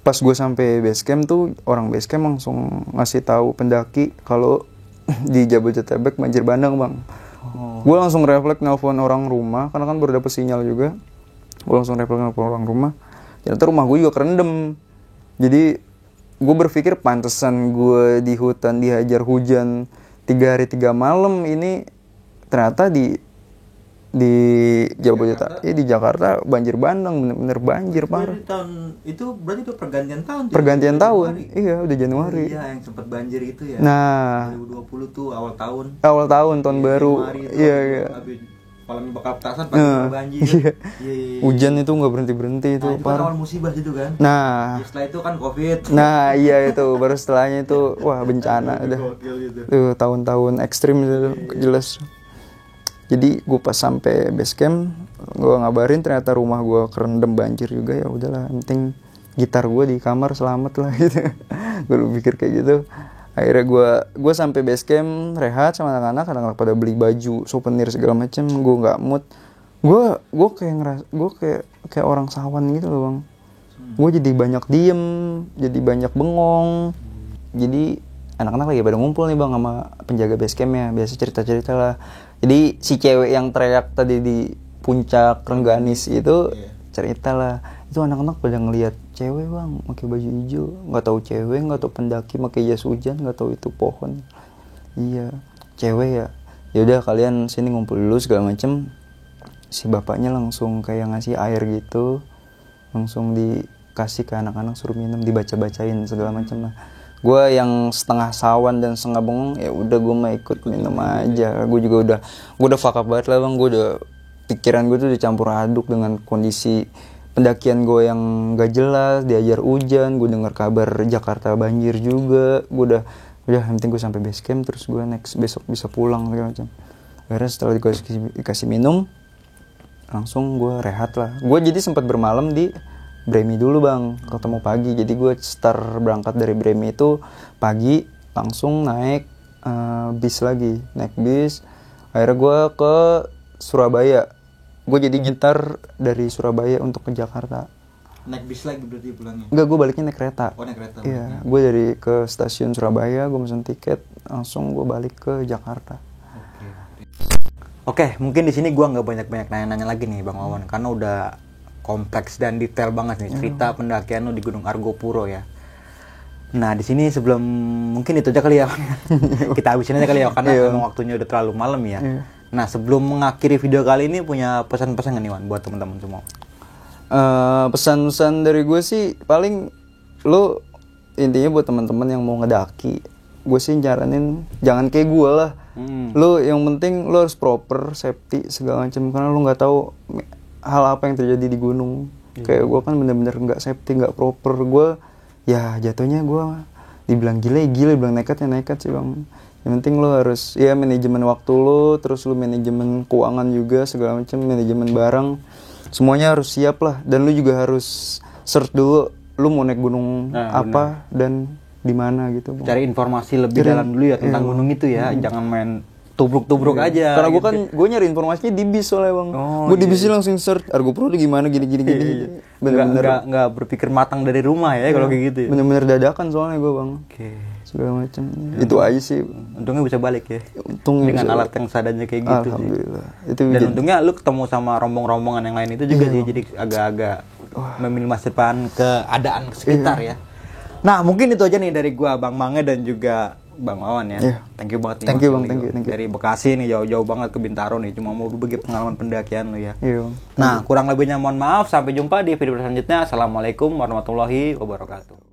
Pas gue sampai base camp tuh, orang base camp langsung ngasih tahu pendaki kalau di Jabodetabek banjir bandang bang. Gue langsung refleks nelpon orang rumah, karena kan baru dapet sinyal juga. Gue langsung refleks nelpon orang rumah. Ternyata rumah gue juga kerendam. Jadi gue berpikir pantesan gue di hutan dihajar hujan 3 hari 3 malam ini, ternyata di Jabodetabek, di Jakarta banjir bandang, bener-bener banjir parah. Itu berarti itu pergantian tahun. Pergantian tahun, iya udah Januari. Iya yang sempat banjir itu ya. Nah, 2020 tuh awal tahun. Tahun baru. Iya. Malam bakal petasan pasti banjir. Iya. Hujan itu nggak berhenti itu parah. Awal musibah itu kan. Nah, setelah itu kan COVID. Nah, iya itu baru setelahnya itu wah bencana udah. Tuh tahun-tahun ekstrim itu jelas. Jadi gue pas sampai base camp, gue ngabarin ternyata rumah gue kerendam banjir juga. Ya udahlah, penting gitar gue di kamar selamat lah gitu. Gue pikir kayak gitu. Akhirnya gue sampai base camp, rehat sama anak-anak pada beli baju, souvenir segala macem. Gue nggak mood. Gue kayak orang sawan gitu loh bang. Gue jadi banyak diem, jadi banyak bengong. Jadi anak-anak lagi pada ngumpul nih bang sama penjaga base campnya, biasa cerita-cerita lah. Jadi si cewek yang teriak tadi di puncak Rengganis itu cerita lah. Itu anak-anak pada ngelihat cewek bang pakai baju hijau, nggak tahu cewek, nggak tahu pendaki pakai jas hujan, nggak tahu itu pohon. Iya cewek ya. Yaudah kalian sini ngumpul dulu segala macem. Si bapaknya langsung kayak ngasih air gitu, langsung dikasih ke anak-anak suruh minum, dibaca-bacain segala macam lah. Gue yang setengah sawan dan setengah bengong, ya udah gue mah ikut minum aja. Gue udah fuck up banget lah bang. Gue udah pikiran gue tuh udah campur aduk dengan kondisi pendakian gue yang gak jelas, diajar hujan, gue dengar kabar Jakarta banjir juga. Gue udah yang penting gue sampai base camp, terus gue next besok bisa pulang segala macam. Akhirnya setelah dikasih minum, langsung gue rehat lah. Gue jadi sempat bermalam di Bremi dulu bang, ketemu pagi. Jadi gue start berangkat dari Bremi itu pagi, langsung naik bis lagi, naik bis. Akhirnya gue ke Surabaya. Gue jadi nyetar dari Surabaya untuk ke Jakarta. Naik bis lagi berarti pulangnya? Enggak, gue baliknya naik kereta. Oh, naik kereta. Iya, gue dari ke stasiun Surabaya, gue pesen tiket, langsung gue balik ke Jakarta. Oke, mungkin di sini gue nggak banyak nanya-nanya lagi nih Bang Wawan, karena udah kompleks dan detail banget nih cerita pendakian lu di Gunung Argopuro ya. Nah di sini sebelum mungkin itu aja kali ya, kita habisin aja kali ya karena memang waktunya udah terlalu malam ya. Nah sebelum mengakhiri video kali ini punya pesan-pesan nggak nih Wan buat teman-teman semua? Pesan-pesan dari gue sih paling lu intinya buat teman-teman yang mau ngedaki, gue sih nyaranin jangan kayak gue lah. Lu yang penting lu harus proper safety segala macam, karena lu nggak tahu hal apa yang terjadi di gunung. Kayak gue kan bener-bener nggak safety, nggak proper. Gue ya jatuhnya gue dibilang gila, bilang nekat sih bang. Yang penting lu harus ya manajemen waktu lu, terus lu manajemen keuangan juga segala macam, manajemen barang, semuanya harus siap lah. Dan lu juga harus search dulu lu mau naik gunung apa dan di mana gitu bang. Cari informasi lebih dalam dulu ya tentang gunung itu ya, jangan main tubruk aja. Karena gue kan gue nyari informasinya di bis soalnya bang. Gue di bis langsung search Argopuro tuh gimana gini. Bener-bener nggak berpikir matang dari rumah ya kalau kayak gitu. Ya. Bener-bener dadakan soalnya gue bang. Segala macam. Itu aja sih. Untungnya bisa balik ya. Untungnya dengan bisa alat yang seadanya kayak gitu. Alhamdulillah. Sih. Dan untungnya lu ketemu sama rombongan yang lain itu juga sih, jadi agak-agak meminimalisirkan keadaan sekitar ya. Nah mungkin itu aja nih dari gua Bang Mange dan juga Bang Wawan ya. Thank you banget nih. Thank you bang, thank you. Dari Bekasi nih jauh-jauh banget ke Bintaro nih, cuma mau berbagi pengalaman pendakian lu ya. Iya. Nah kurang lebihnya mohon maaf, sampai jumpa di video selanjutnya. Assalamualaikum warahmatullahi wabarakatuh.